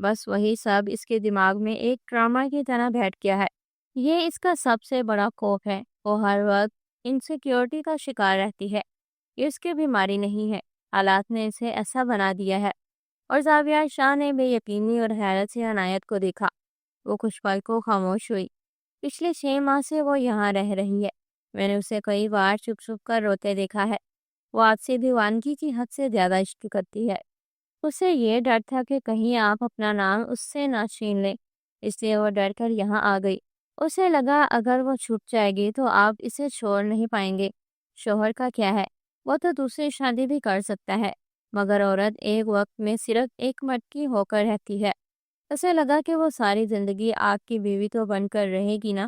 بس وہی سب اس کے دماغ میں ایک ڈرامہ کی طرح بیٹھ گیا ہے۔ یہ اس کا سب سے بڑا خوف ہے۔ وہ ہر وقت انسیکیورٹی کا شکار رہتی ہے۔ یہ اس کی بیماری نہیں ہے، حالات نے اسے ایسا بنا دیا ہے۔ اور زاویہ شاہ نے بے یقینی اور حیرت سے عنایت کو دیکھا۔ وہ کچھ پل کو خاموش ہوئی۔ پچھلے 6 ماہ سے وہ یہاں رہ رہی ہے۔ میں نے اسے کئی بار چھپ چھپ کر روتے دیکھا ہے۔ وہ آپ سے دیوانگی کی حد سے زیادہ عشق کرتی ہے۔ اسے یہ ڈر تھا کہ کہیں آپ اپنا نام اس سے نہ چھین لیں، اس لیے وہ ڈر کر یہاں آ گئی۔ اسے لگا اگر وہ چھپ جائے گی تو آپ اسے چھوڑ نہیں پائیں گے۔ شوہر کا کیا ہے، وہ تو دوسری شادی بھی کر سکتا ہے، مگر عورت ایک وقت میں صرف ایک مرد کی ہو کر رہتی ہے۔ اسے لگا کہ وہ ساری زندگی آپ کی بیوی تو بن کر رہے گی نا۔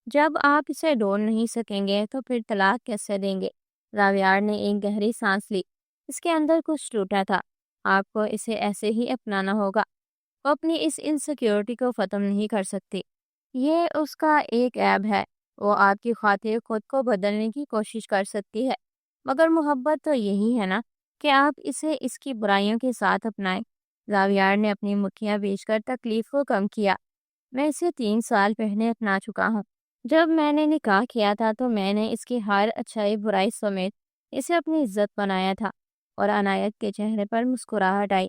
جب آپ اسے ڈھونڈ نہیں سکیں گے تو پھر طلاق کیسے دیں گے؟ زاویار نے ایک گہری سانس لی۔ اس کے اندر کچھ ٹوٹا تھا۔ آپ کو اسے ایسے ہی اپنانا ہوگا۔ وہ اپنی اس انسیکیورٹی کو ختم نہیں کر سکتی۔ یہ اس کا ایک عیب ہے۔ وہ آپ کی خاطر خود کو بدلنے کی کوشش کر سکتی ہے، مگر محبت تو یہی ہے نا کہ آپ اسے اس کی برائیوں کے ساتھ اپنائیں۔ زاویار نے اپنی مٹھیاں بیچ کر تکلیف کو کم کیا۔ میں اسے 3 سال پہلے اپنا چکا ہوں۔ جب میں نے نکاح کیا تھا تو میں نے اس کی ہر اچھائی برائی سمیت اسے اپنی عزت بنایا تھا۔ اور عنایت کے چہرے پر مسکراہٹ آئی۔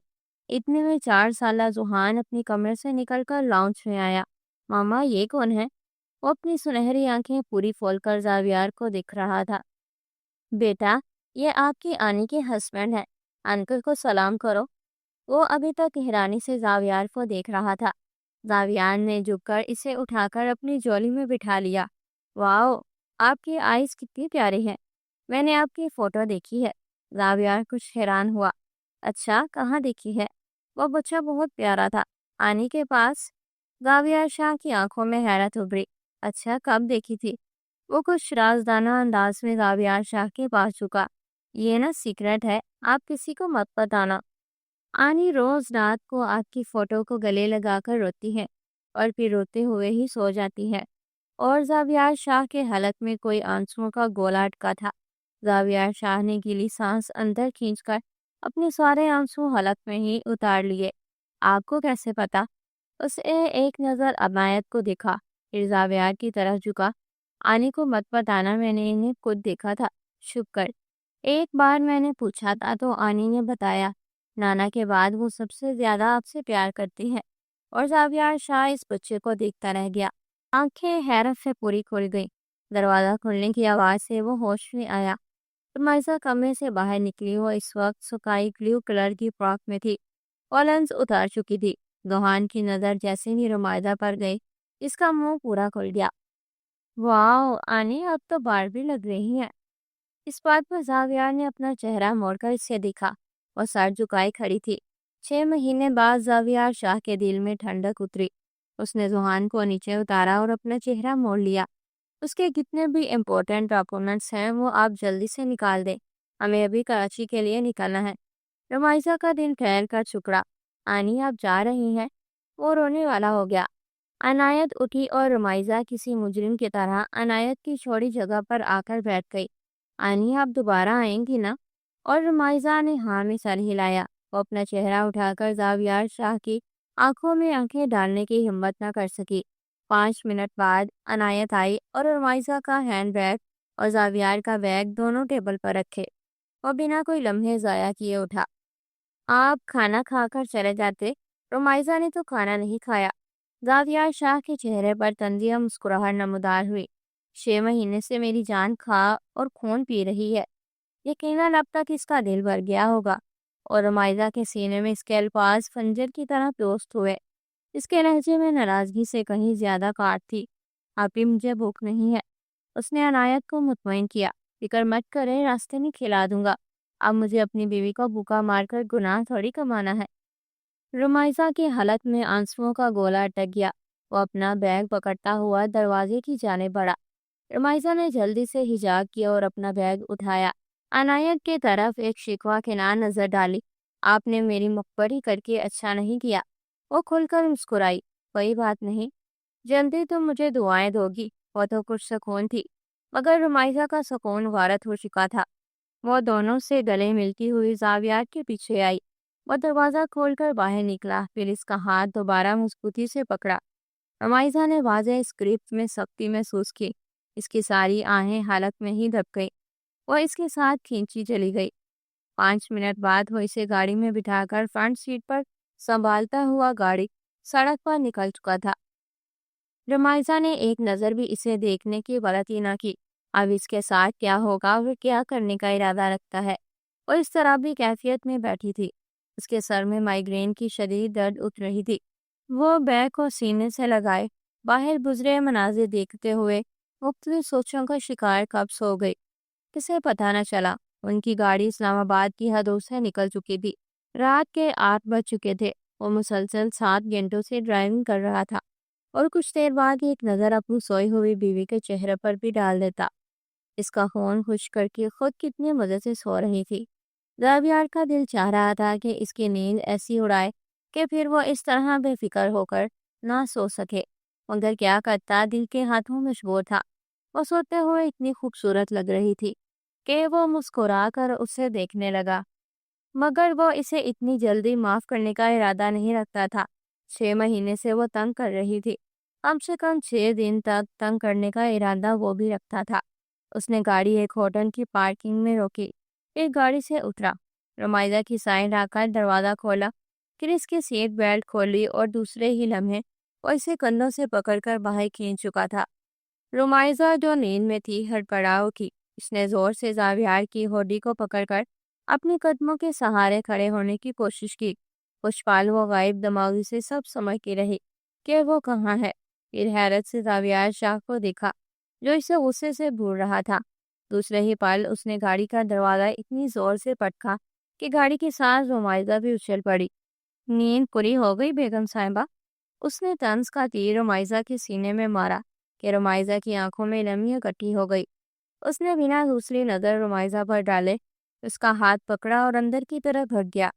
اتنے میں 4 سالہ ذوحان اپنی کمرے سے نکل کر لاؤنج میں آیا۔ ماما، یہ کون ہے؟ وہ اپنی سنہری آنکھیں پوری کھول کر زاویار کو دیکھ رہا تھا۔ بیٹا، یہ آپ کی آنی کے ہسبینڈ ہیں، انکل کو سلام کرو۔ وہ ابھی تک حیرانی سے زاویار کو دیکھ رہا تھا۔ زاویار نے جھک کر اسے اٹھا کر اپنی جولی میں بٹھا لیا۔ واؤ، آپ کی آئیز کتنی پیاری ہے۔ میں نے آپ کی فوٹو دیکھی ہے۔ زاویار کچھ حیران ہوا۔ اچھا، کہاں دیکھی ہے؟ وہ بچہ بہت پیارا تھا، آنی کے پاس۔ زاویار شاہ کی آنکھوں میں حیرت ابھری۔ اچھا، کب دیکھی تھی؟ وہ کچھ رازدانہ انداز میں زاویار شاہ کے پاس جھکا۔ یہ نا سیکرٹ ہے، آپ کسی کو مت بتانا۔ آنی روز رات کو آپ کی فوٹو کو گلے لگا کر روتی ہے اور پھر روتے ہوئے ہی سو جاتی ہے۔ اور زاویار شاہ کے حلق میں کوئی آنسوؤں کا گولا اٹکا تھا۔ زاویار شاہ نے گیلی سانس اندر کھینچ کر اپنے سارے آنسو حلق میں ہی اتار لیے۔ آپ کو کیسے پتا؟ اس نے ایک نظر عنایت کو دیکھا، پھر زاویار کی طرف جھکا۔ آنی کو مت بتانا، میں نے انہیں خود دیکھا تھا، چھپ کر۔ ایک بار میں نے پوچھا تھا تو آنی نے بتایا، نانا کے بعد وہ سب سے زیادہ آپ سے پیار کرتی ہے۔ اور زاویار شاہ اس بچے کو دیکھتا رہ گیا۔ آنکھیں حیرت سے پوری کھل گئیں۔ دروازہ کھلنے کی آواز سے وہ ہوش میں آیا۔ رمائزہ کمرے سے باہر نکلی۔ وہ اس وقت سکائی بلیو کلر کی فراک میں تھی اور لینس اتار چکی تھی۔ ذوحان کی نظر جیسے ہی رمائزہ پر گئی، اس کا منہ پورا کھل گیا۔ واؤ آنی، اب تو باربی لگ رہی ہے۔ اس بات پر زاویار نے اپنا چہرہ موڑ کر اسے دیکھا۔ وہ سر جھکائے کھڑی تھی۔ 6 مہینے بعد زاویار شاہ کے دل میں ٹھنڈک اتری۔ اس نے ذوحان کو نیچے اتارا اور اپنا چہرہ موڑ لیا۔ اس کے کتنے بھی امپورٹنٹ ڈاکومنٹس ہیں وہ آپ جلدی سے نکال دیں، ہمیں ابھی کراچی کے لیے نکلنا ہے۔ رمائزہ کا دل ٹھہر کر ٹکڑا۔ آنی، آپ جا رہی ہیں؟ وہ رونے والا ہو گیا۔ عنایت اٹھی اور رمائزہ کسی مجرم کی طرح عنایت کی چھوڑی جگہ پر آ کر بیٹھ گئی۔ آنی، آپ دوبارہ آئیں گی نا؟ اور رمائزہ نے ہاں میں سر ہلایا۔ وہ اپنا چہرہ اٹھا کر زاویار شاہ کی آنکھوں میں آنکھیں ڈالنے کی ہمت نہ کر سکی۔ 5 منٹ بعد عنایت آئی اور رمائزہ کا ہینڈ بیگ اور زاویار کا بیگ دونوں ٹیبل پر رکھے۔ وہ بنا کوئی لمحے ضائع کیے اٹھا۔ آپ کھانا کھا کر چلے جاتے۔ رمائزہ نے تو کھانا نہیں کھایا۔ زاویار شاہ کے چہرے پر طنزیہ مسکراہٹ نمودار ہوئی۔ 6 مہینے سے میری جان کھا اور خون پی رہی ہے۔ یقیناً اب تک اس کا دل بھر گیا ہوگا۔ اور رمائزہ کے سینے میں اس کے الفاظ خنجر کی طرح پیوست ہوئے۔ اس کے لہجے میں ناراضگی سے کہیں زیادہ کاٹ تھی۔ آپ ہی، مجھے بھوک نہیں ہے۔ اس نے عنایت کو مطمئن کیا۔ فکر مت کرے، راستے میں کھلا دوں گا۔ اب مجھے اپنی بیوی کو بھوکا مار کر گناہ تھوڑی کمانا ہے۔ رمائزہ کے حلق میں آنسوؤں کا گولا اٹک گیا۔ وہ اپنا بیگ پکڑتا ہوا دروازے کی جانب بڑھا۔ رمائزہ نے جلدی سے حجاب کیا اور اپنا بیگ اٹھایا۔ عنایت کی طرف ایک شکوہ کے نہ نظر ڈالی۔ آپ نے میری مخبری کر کے اچھا نہیں کیا۔ وہ کھل کر مسکرائی۔ کوئی بات نہیں، جلدی تم مجھے دعائیں دو گی۔ وہ تو کچھ سکون تھی، مگر رمائزہ کا سکون غارت ہو چکا تھا۔ وہ دونوں سے گلے ملتی ہوئی زاویار کے پیچھے آئی۔ وہ دروازہ کھول کر باہر نکلا، پھر اس کا ہاتھ دوبارہ مضبوطی سے پکڑا۔ رمائزہ نے واضح اسکرپٹ میں سختی محسوس کی۔ اس کی ساری آہیں حالت میں ہی دب گئی۔ وہ اس کے ساتھ کھینچی چلی گئی۔ 5 منٹ بعد وہ اسے گاڑی میں بٹھا کر فرنٹ سیٹ پر سنبھالتا ہوا گاڑی سڑک پر نکل چکا تھا۔ رمائزہ نے ایک نظر بھی اسے دیکھنے کی غلطی نہ کی۔ اب اس کے ساتھ کیا ہوگا اور کیا کرنے کا ارادہ رکھتا ہے؟ وہ اس طرح بھی کیفیت میں بیٹھی تھی۔ اس کے سر میں مائیگرین کی شدید درد اٹھ رہی تھی۔ وہ بیک کو سینے سے لگائے باہر گزرے مناظر دیکھتے ہوئے مختلف سوچوں کا شکار کب سو گئی۔ کسے پتہ نہ چلا ان کی گاڑی اسلام آباد کی حدوں سے نکل چکی تھی۔ رات کے 8 بج چکے تھے۔ وہ مسلسل 7 گھنٹوں سے ڈرائیونگ کر رہا تھا اور کچھ دیر بعد ایک نظر اپنی سوئی ہوئی بیوی کے چہرے پر بھی ڈال دیتا۔ اس کا خون خشک کر کے خود کتنے مزے سے سو رہی تھی۔ زاویار کا دل چاہ رہا تھا کہ اس کی نیند ایسی اڑائے کہ پھر وہ اس طرح بے فکر ہو کر نہ سو سکے، مگر کیا کرتا، دل کے ہاتھوں مجبور تھا۔ وہ سوتے ہوئے اتنی خوبصورت لگ رہی تھی کہ وہ مسکرا کر اسے دیکھنے لگا، مگر وہ اسے اتنی جلدی معاف کرنے کا ارادہ نہیں رکھتا تھا۔ 6 مہینے سے وہ تنگ کر رہی تھی، کم سے کم 6 دن تک تنگ کرنے کا ارادہ وہ بھی رکھتا تھا۔ اس نے گاڑی ایک ہوٹل کی پارکنگ میں روکی، پھر گاڑی سے اترا، رمائزہ کی سائڈ آ کر دروازہ کھولا، پھر اس کی سیٹ بیلٹ کھولی اور دوسرے ہی لمحے وہ اسے کندھوں سے پکڑ کر باہر کھینچ چکا تھا۔ رمائزہ جو نیند میں تھی ہڑبڑا اٹھی۔ اس نے زور سے زاویار کی ہڈی کو پکڑ کر اپنے قدموں کے سہارے کھڑے ہونے کی کوشش کی۔ کچھ پال وہ غائب دماغی سے سب سمجھتی رہی کہ وہ کہاں ہے، پھر حیرت سے زاویار شاہ کو دیکھا جو اسے غصے سے بھول رہا تھا۔ دوسرے ہی پل اس نے گاڑی کا دروازہ اتنی زور سے پٹکا کہ گاڑی کے ساتھ رمائزہ بھی اچھل پڑی۔ نیند پوری ہو گئی بیگم صاحبہ؟ اس نے طنز کا تیر رمائزہ کے سینے میں مارا کہ رمائزہ کی آنکھوں میں نمی اکٹھی ہو گئی۔ اس نے بنا دوسری نظر رمائزہ پر ڈالے اس کا ہاتھ پکڑا اور اندر کی طرف ہٹ گیا۔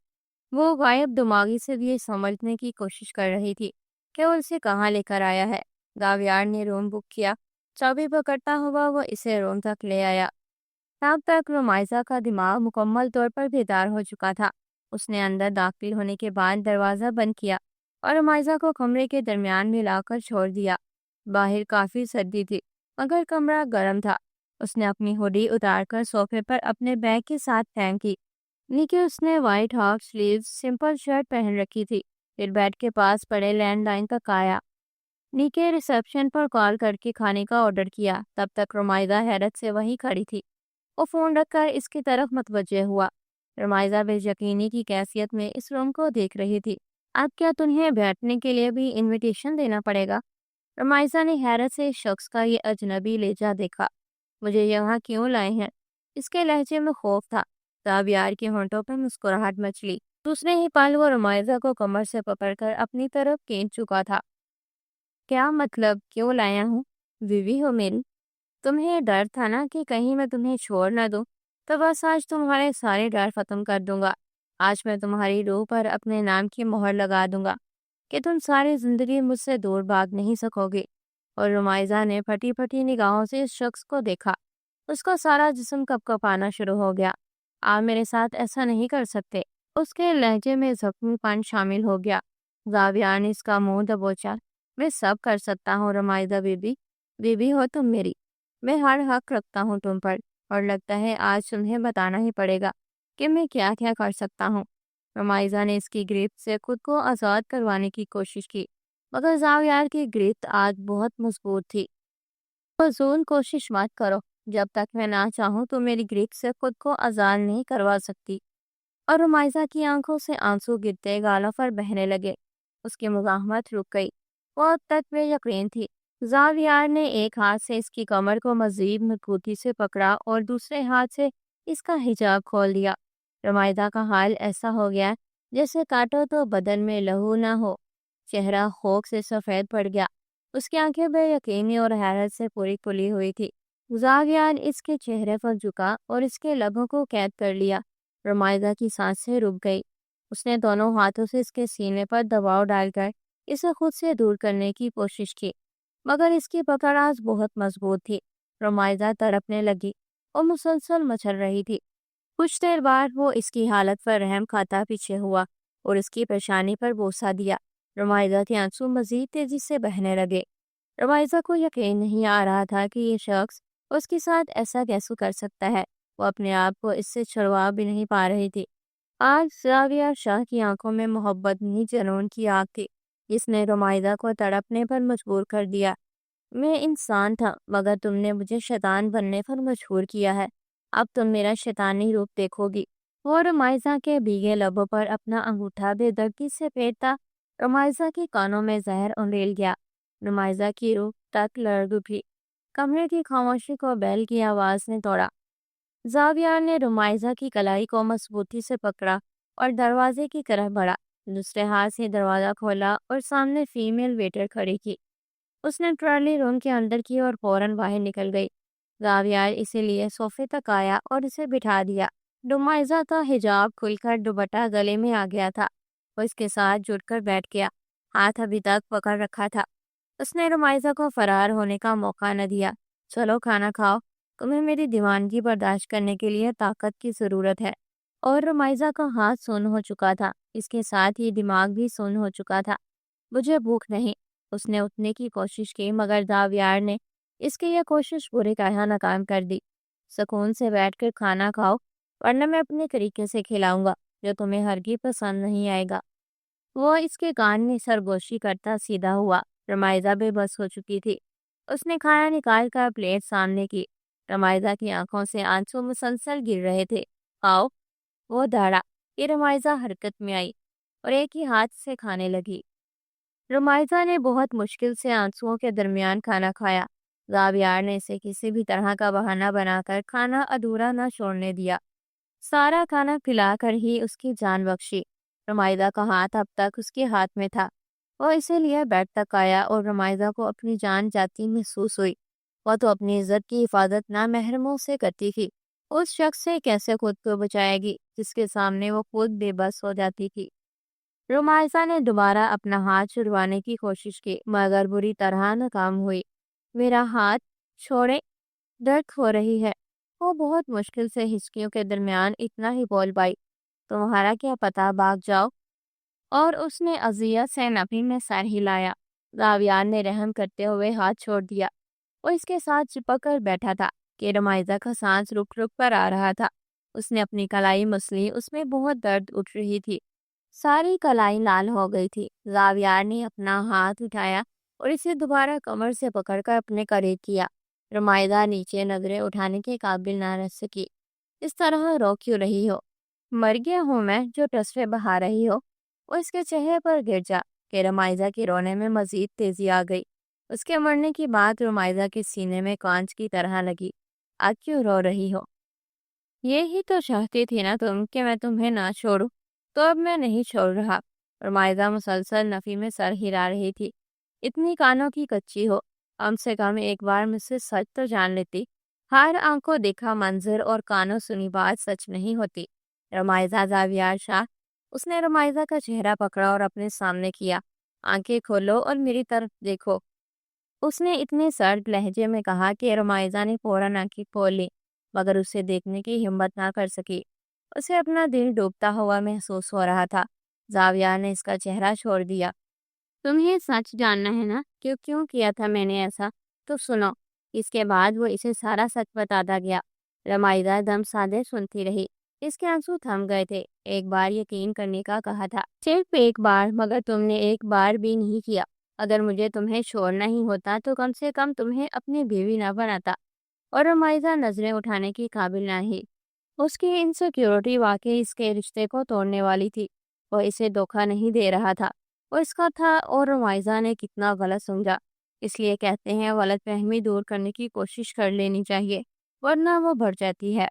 وہ غائب دماغی سے یہ سمجھنے کی کوشش کر رہی تھی کہ وہ اسے کہاں لے کر آیا ہے۔ زاویار نے روم بک کیا، چابی پکڑتا ہوا وہ اسے روم تک لے آیا۔ تب تک رمائزہ کا دماغ مکمل طور پر بیدار ہو چکا تھا۔ اس نے اندر داخل ہونے کے بعد دروازہ بند کیا اور رمائزہ کو کمرے کے درمیان میں لا کر چھوڑ دیا۔ باہر کافی سردی تھی مگر کمرہ گرم تھا۔ اس نے اپنی ہڈی اتار کر صوفے پر اپنے بیگ کے ساتھ پھینک دی۔ نیچے اس نے white half sleeves simple shirt پہن رکھی تھی، پھر بیڈ کے پاس پڑے لینڈ لائن تک آیا۔ نیکے ریسپشن پر کال کر کے کھانے کا آرڈر کیا۔ تب تک رمائزہ حیرت سے وہیں کھڑی تھی۔ وہ فون رکھ کر اس کی طرف متوجہ ہوا۔ رمائزہ بے یقینی کی کیفیت میں اس روم کو دیکھ رہی تھی۔ اب کیا تنہیں بیٹھنے کے لیے بھی انویٹیشن دینا پڑے گا؟ رمائزہ نے حیرت سے اس شخص کا یہ اجنبی لہجہ دیکھا۔ مجھے یہاں کیوں لائے ہیں؟ اس کے لہجے میں خوف تھا۔ زاویار کے ہونٹوں پر مسکراہٹ مچلی۔ دوسرے ہی پل وہ رمائزہ کو کمر سے پکڑ کر اپنی طرف کھینچ چکا تھا۔ کیا مطلب کیوں لایا ہوں؟ بیوی ہو میری؟ تمہیں ڈر تھا نا کہ کہیں میں تمہیں چھوڑ نہ دوں، تو بس آج تمہارے سارے ڈر ختم کر دوں گا۔ آج میں تمہاری روح پر اپنے نام کی مہر لگا دوں گا کہ تم ساری زندگی مجھ سے دور بھاگ نہیں سکو گے۔ اور رمائزہ نے پھٹی پھٹی نگاہوں سے اس شخص کو دیکھا۔ اس کا سارا جسم کپکپانا شروع ہو گیا۔ آپ میرے ساتھ ایسا نہیں کر سکتے۔ اس کے لہجے میں زخمی پن شامل ہو گیا۔ زاویار نے اس کا منہ دبوچا۔ میں سب کر سکتا ہوں رمائزہ بیبی، بیبی ہو تم میری، میں ہر حق رکھتا ہوں تم پر، اور لگتا ہے آج تمہیں بتانا ہی پڑے گا کہ میں کیا کیا کر سکتا ہوں۔ رمائزہ نے اس کی گرفت سے خود کو آزاد کروانے کی کوشش کی، مگر زاویار کی گرفت آج بہت مضبوط تھی۔ فضول کوشش مت کرو، جب تک میں نہ چاہوں تو میری گرفت سے خود کو آزاد نہیں کروا سکتی۔ اور رمائزہ کی آنکھوں سے آنسو گرتے گالوں پر بہنے لگے۔ اس کی مزاحمت رک گئی۔ وہ اب تک بے یقین تھی۔ زاویار نے ایک ہاتھ سے اس کی کمر کو مزید مضبوطی سے پکڑا اور دوسرے ہاتھ سے اس کا حجاب کھول دیا۔ رمائزہ کا حال ایسا ہو گیا جیسے کاٹو تو بدن میں لہو نہ ہو۔ چہرہ خوک سے سفید پڑ گیا۔ اس کی آنکھیں بے یقینی اور حیرت سے پوری کھلی ہوئی تھی۔ زاویار اس کے چہرے پر جھکا اور اس کے لبوں کو قید کر لیا۔ رمائزہ کی سانسیں رک گئی۔ اس نے دونوں ہاتھوں سے اس کے سینے پر دباؤ ڈال کر اسے خود سے دور کرنے کی کوشش کی، مگر اس کی پکڑ آج بہت مضبوط تھی۔ رمائزہ تڑپنے لگی اور مسلسل مچل رہی تھی۔ کچھ دیر بعد وہ اس کی حالت پر رحم کھاتا پیچھے ہوا۔ اور اس کی پریشانی پر بوسہ دیا۔ رمائزہ کے آنسو مزید تیزی سے بہنے لگے۔ رمائزہ کو یقین نہیں آ رہا تھا کہ یہ شخص اس کے ساتھ ایسا کیسے کر سکتا ہے۔ وہ اپنے آپ کو اس سے چھڑوا بھی نہیں پا رہی تھی۔ آج زاویہ شاہ کی آنکھوں میں محبت نہیں، جنون کی آگ تھی جس نے رمائزہ کو تڑپنے پر مجبور کر دیا۔ میں انسان تھا مگر تم نے مجھے شیطان بننے پر مجبور کیا ہے۔ اب تم میرا شیطانی روپ دیکھو گی۔ وہ رمائزہ کے بھیگے لبوں پر اپنا انگوٹھا بے دردی سے پھیرتا۔ رمائزہ کے کانوں میں زہر انڈیل گیا۔ رمائزہ کی روح تک لرز اٹھی۔ کمرے کی خاموشی کو بیل کی آواز نے توڑا۔ زاویہ نے رمائزہ کی کلائی کو مضبوطی سے پکڑا اور دروازے کی طرف بڑھا۔ دوسرے ہاتھ سے دروازہ کھولا اور سامنے فیمیل ویٹر کھڑی کی۔ اس نے ٹرالی روم کے اندر کی اور فوراً باہر نکل گئی۔ زاویہ اسی لیے صوفے تک آیا اور اسے بٹھا دیا۔ رمائزہ کا حجاب کھل کر دوپٹہ گلے میں آ گیا تھا۔ وہ اس کے ساتھ جڑ کر بیٹھ گیا، ہاتھ ابھی تک پکڑ رکھا تھا۔ اس نے رمائزہ کو فرار ہونے کا موقع نہ دیا۔ چلو کھانا کھاؤ، تمہیں میری دیوانگی برداشت کرنے کے لیے طاقت کی ضرورت ہے۔ اور رمائزہ کا ہاتھ سون ہو چکا تھا، اس کے ساتھ ہی دماغ بھی سون ہو چکا تھا۔ مجھے بھوک نہیں۔ اس نے اٹھنے کی کوشش کی مگر زاویہ نے اس کی یہ کوشش پوری طرح ناکام کر دی۔ سکون سے بیٹھ کر کھانا کھاؤ ورنہ میں اپنے طریقے سے کھلاؤں گا جو تمہیں ہرگز پسند نہیں آئے گا۔ وہ اس کے کان میں سرگوشی کرتا سیدھا ہوا۔ رمائزہ بے بس ہو چکی تھی۔ اس نے کھانا نکال کر پلیٹ سامنے کی۔ رمائزہ کی آنکھوں سے آنسو مسلسل گر رہے تھے۔ آؤ، وہ دھاڑا کہ رمائزہ حرکت میں آئی اور ایک ہی ہاتھ سے کھانے لگی۔ رمائزہ نے بہت مشکل سے آنسوؤں کے درمیان کھانا کھایا۔ زاویہ نے اسے کسی بھی طرح کا بہانہ بنا کر کھانا ادھورا نہ چھوڑنے دیا۔ سارا کھانا کھلا کر ہی اس کی جان بخشی۔ رمائزہ کا ہاتھ اب تک اس کے ہاتھ میں تھا۔ وہ اسی لیے بیڈ تک آیا اور رمائزہ کو اپنی جان جاتی محسوس ہوئی۔ وہ تو اپنی عزت کی حفاظت نامحرموں سے کرتی تھی، اس شخص سے کیسے خود کو بچائے گی جس کے سامنے وہ خود بے بس ہو جاتی تھی۔ رمائزہ نے دوبارہ اپنا ہاتھ چھڑوانے کی کوشش کی مگر بری طرح ناکام ہوئی۔ میرا ہاتھ چھوڑے، درد ہو رہی ہے۔ وہ بہت مشکل سے ہچکیوں کے درمیان اتنا ہی بول پائی، تمہارا کیا پتہ، بھاگ جاؤ۔ اور اس نے اذیت سے نفی میں سر ہلایا۔ زاویہ نے رحم کرتے ہوئے ہاتھ چھوڑ دیا۔ وہ اس کے ساتھ چپک کر بیٹھا تھا کہ رمائزہ کا سانس رک رک پر آ رہا تھا۔ اس نے اپنی کلائی مسلی، اس میں بہت درد اٹھ رہی تھی، ساری کلائی لال ہو گئی تھی۔ زاویہ نے اپنا ہاتھ اٹھایا اور اسے دوبارہ کمر سے پکڑ کر اپنے قریب کیا۔ رمائزہ نیچے نظریں اٹھانے کے قابل نہ رہ سکی۔ اس طرح رو کیوں رہی ہو؟ مر گیا ہوں میں جو ٹسرے بہا رہی ہو؟ وہ اس کے چہرے پر گر جا کہ رمائزہ کے رونے میں مزید تیزی آ گئی۔ اس کے مرنے کی بات رمائزہ کے سینے میں کانچ کی طرح لگی۔ آج کیوں رو رہی ہو؟ یہی تو چاہتی تھی نا تم کہ میں تمہیں نہ چھوڑوں، تو اب میں نہیں چھوڑ رہا۔ رمائزہ مسلسل نفی میں سر ہلا رہی تھی۔ اتنی کانوں کی کچی ہو، کم سے کم ایک بار مجھ سے سچ تو جان لیتی۔ ہر آنکھوں دیکھا منظر اور کانوں سنی بات سچ نہیں ہوتی۔ رمائزہ زاویہ شاہ۔ اس نے رمائزہ کا چہرہ پکڑا اور اپنے سامنے کیا۔ آنکھیں کھولو اور میری طرف دیکھو۔ اس نے اتنے سرد لہجے میں کہا کہ رمائزہ نے فوراً آنکھیں کھول لی مگر اسے دیکھنے کی ہمت نہ کر سکی۔ اسے اپنا دل ڈوبتا ہوا محسوس ہو رہا تھا۔ زاویہ نے اس کا چہرہ چھوڑ دیا۔ تمہیں سچ جاننا ہے نا کہ کیوں کیا تھا میں نے ایسا؟ تو سنو۔ اس کے بعد وہ اسے سارا سچ بتاتا گیا۔ رمائزہ دم سادے سنتی رہی۔ اس کے آنسو تھم گئے تھے۔ ایک بار یقین کرنے کا کہا تھا، صرف ایک بار، مگر تم نے ایک بار بھی نہیں کیا۔ اگر مجھے تمہیں چھوڑنا ہی ہوتا تو کم سے کم تمہیں اپنی بیوی نہ بناتا۔ اور رمائزہ نظریں اٹھانے کی قابل نہ ہی۔ اس کی انسیکیورٹی واقعی اس کے رشتے کو توڑنے والی تھی۔ وہ اسے دھوکہ نہیں دے رہا تھا، وہ اس کا تھا۔ اور رمائزہ نے کتنا غلط سمجھا۔ اس لیے کہتے ہیں غلط فہمی دور کرنے کی کوشش کر لینی چاہیے ورنہ وہ بڑھ جاتی ہے۔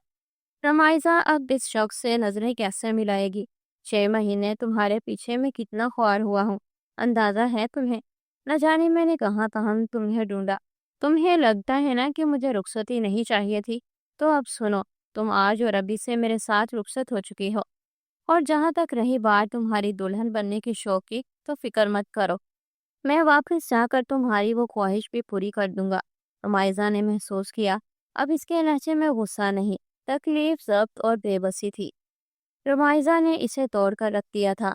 رمائزہ اب اس شخص سے نظریں کیسے ملائے گی؟ 6 مہینے تمہارے پیچھے میں کتنا خوار ہوا ہوں، اندازہ ہے تمہیں؟ نہ جانے میں نے کہاں کہاں تمہیں ڈھونڈا۔ تمہیں لگتا ہے نا کہ مجھے رخصتی نہیں چاہیے تھی؟ تو اب سنو، تم آج اور ابھی سے میرے ساتھ رخصت ہو چکی ہو۔ اور جہاں تک رہی بات تمہاری دلہن بننے کی شوق کی، تو فکر مت کرو، میں واپس جا کر تمہاری وہ خواہش بھی پوری کر دوں گا۔ رمائزہ نے محسوس کیا اب اس کے لہجے میں غصہ نہیں، تکلیف، ضبط اور بے بسی تھی۔ رمائزہ نے اسے توڑ کر رکھ دیا تھا۔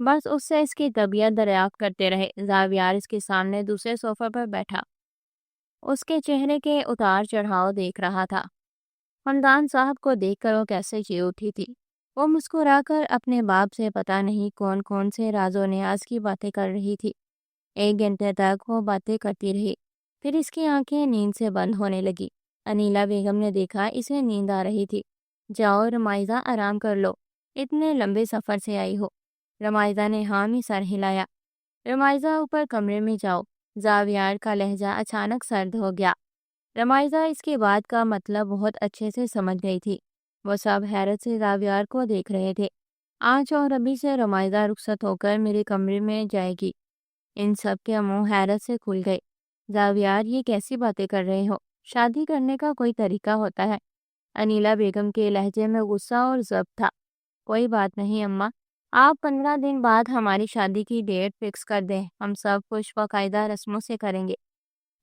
بس اس سے اس کی طبیعت دریافت کرتے رہے۔ زاویار اس کے سامنے دوسرے صوفے پر بیٹھا اس کے چہرے کے اتار چڑھاؤ دیکھ رہا تھا۔ خاندان صاحب کو دیکھ کر وہ کیسے چیخ اٹھی تھی۔ وہ مسکرا کر اپنے باپ سے پتہ نہیں کون کون سے راز و نیاز کی باتیں کر رہی تھی۔ 1 گھنٹے تک وہ باتیں کرتی رہی، پھر اس کی آنکھیں نیند سے بند ہونے لگی۔ انیلا بیگم نے دیکھا اسے نیند آ رہی تھی۔ جاؤ رمائزہ، آرام کر لو، اتنے لمبے سفر سے آئی ہو۔ رمائزہ نے ہاں میں سر ہلایا۔ رمائزہ اوپر کمرے میں جاؤ۔ زاویار کا لہجہ اچانک سرد ہو گیا۔ رمائزہ اس کی بات کا مطلب بہت اچھے سے سمجھ گئی تھی۔ وہ سب حیرت سے زاویار کو دیکھ رہے تھے۔ آج اور ابھی سے رمائزہ رخصت ہو کر میرے کمرے میں جائے گی۔ ان سب کے منہ حیرت سے کھل گئے۔ زاویار، یہ کیسی باتیں کر رہے ہو؟ شادی کرنے کا کوئی طریقہ ہوتا ہے؟ انیلا بیگم کے لہجے میں غصہ اور ضبط تھا۔ کوئی بات نہیں اماں، آپ 15 دن بعد ہماری شادی کی ڈیٹ فکس کر دیں، ہم سب کچھ باقاعدہ رسموں سے کریں گے۔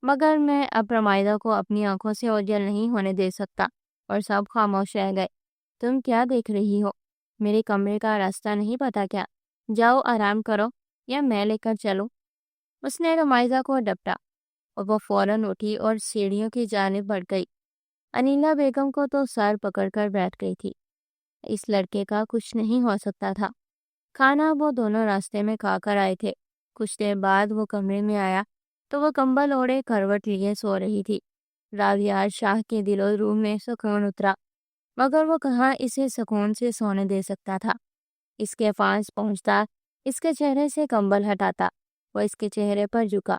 مگر میں اب رمائزہ کو اپنی آنکھوں سے اوجھل نہیں ہونے دے سکتا۔ اور سب خاموش رہ گئے۔ تم کیا دیکھ رہی ہو؟ میرے کمرے کا راستہ نہیں پتا کیا؟ جاؤ آرام کرو یا میں لے کر چلوں؟ اس نے رمائزہ کو ڈپٹا اور وہ فوراً اٹھی اور سیڑھیوں کی جانب بڑھ گئی۔ انیلا بیگم کو تو سر پکڑ کر بیٹھ گئی تھی۔ اس لڑکے کا کچھ نہیں ہو سکتا تھا۔ کھانا وہ دونوں راستے میں کھا کر آئے تھے۔ کچھ دیر بعد وہ کمرے میں آیا تو وہ کمبل اوڑھے کروٹ لیے سو رہی تھی۔ زاویار شاہ کے دل و روح میں سکون اترا، مگر وہ کہاں اسے سکون سے سونے دے سکتا تھا۔ اس کے پاس پہنچتا، اس کے چہرے سے کمبل ہٹاتا، وہ اس کے چہرے پر جھکا۔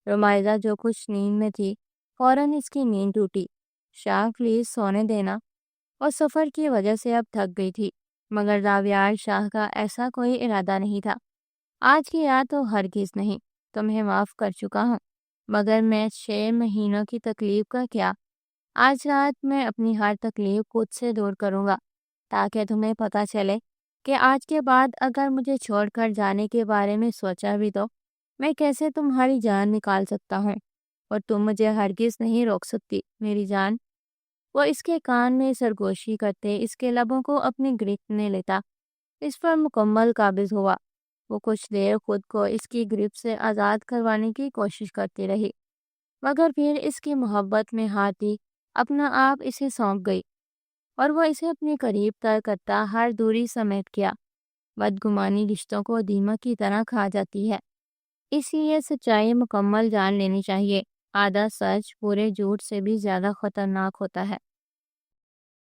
رمائزہ جو کچھ نیند میں تھی، فوراً اس کی نیند ٹوٹی۔ شاہ پلیز سونے دینا۔ وہ سفر کی وجہ سے اب تھک گئی تھی، مگر زاویار شاہ کا ایسا کوئی ارادہ نہیں تھا۔ آج کی رات تو ہرگز نہیں، تمہیں معاف کر چکا ہوں، مگر میں 6 مہینوں کی تکلیف کا کیا؟ آج رات میں اپنی ہر تکلیف خود سے دور کروں گا، تاکہ تمہیں پتہ چلے کہ آج کے بعد اگر مجھے چھوڑ کر جانے کے بارے میں سوچا بھی تو میں کیسے تمہاری جان نکال سکتا ہوں، اور تم مجھے ہرگز نہیں روک سکتی میری جان۔ وہ اس کے کان میں سرگوشی کرتے اس کے لبوں کو اپنی گرفت میں لیتا، اس پر مکمل قابض ہوا۔ وہ کچھ دیر خود کو اس کی گرفت سے آزاد کروانے کی کوشش کرتی رہی، مگر پھر اس کی محبت میں ہاتھی اپنا آپ اسے سونپ گئی، اور وہ اسے اپنے قریب تر کرتا ہر دوری سمیٹ گیا۔ بدگمانی رشتوں کو دیمک کی طرح کھا جاتی ہے، اس لیے سچائی مکمل جان لینی چاہیے۔ آدھا سچ پورے جھوٹ سے بھی زیادہ خطرناک ہوتا ہے۔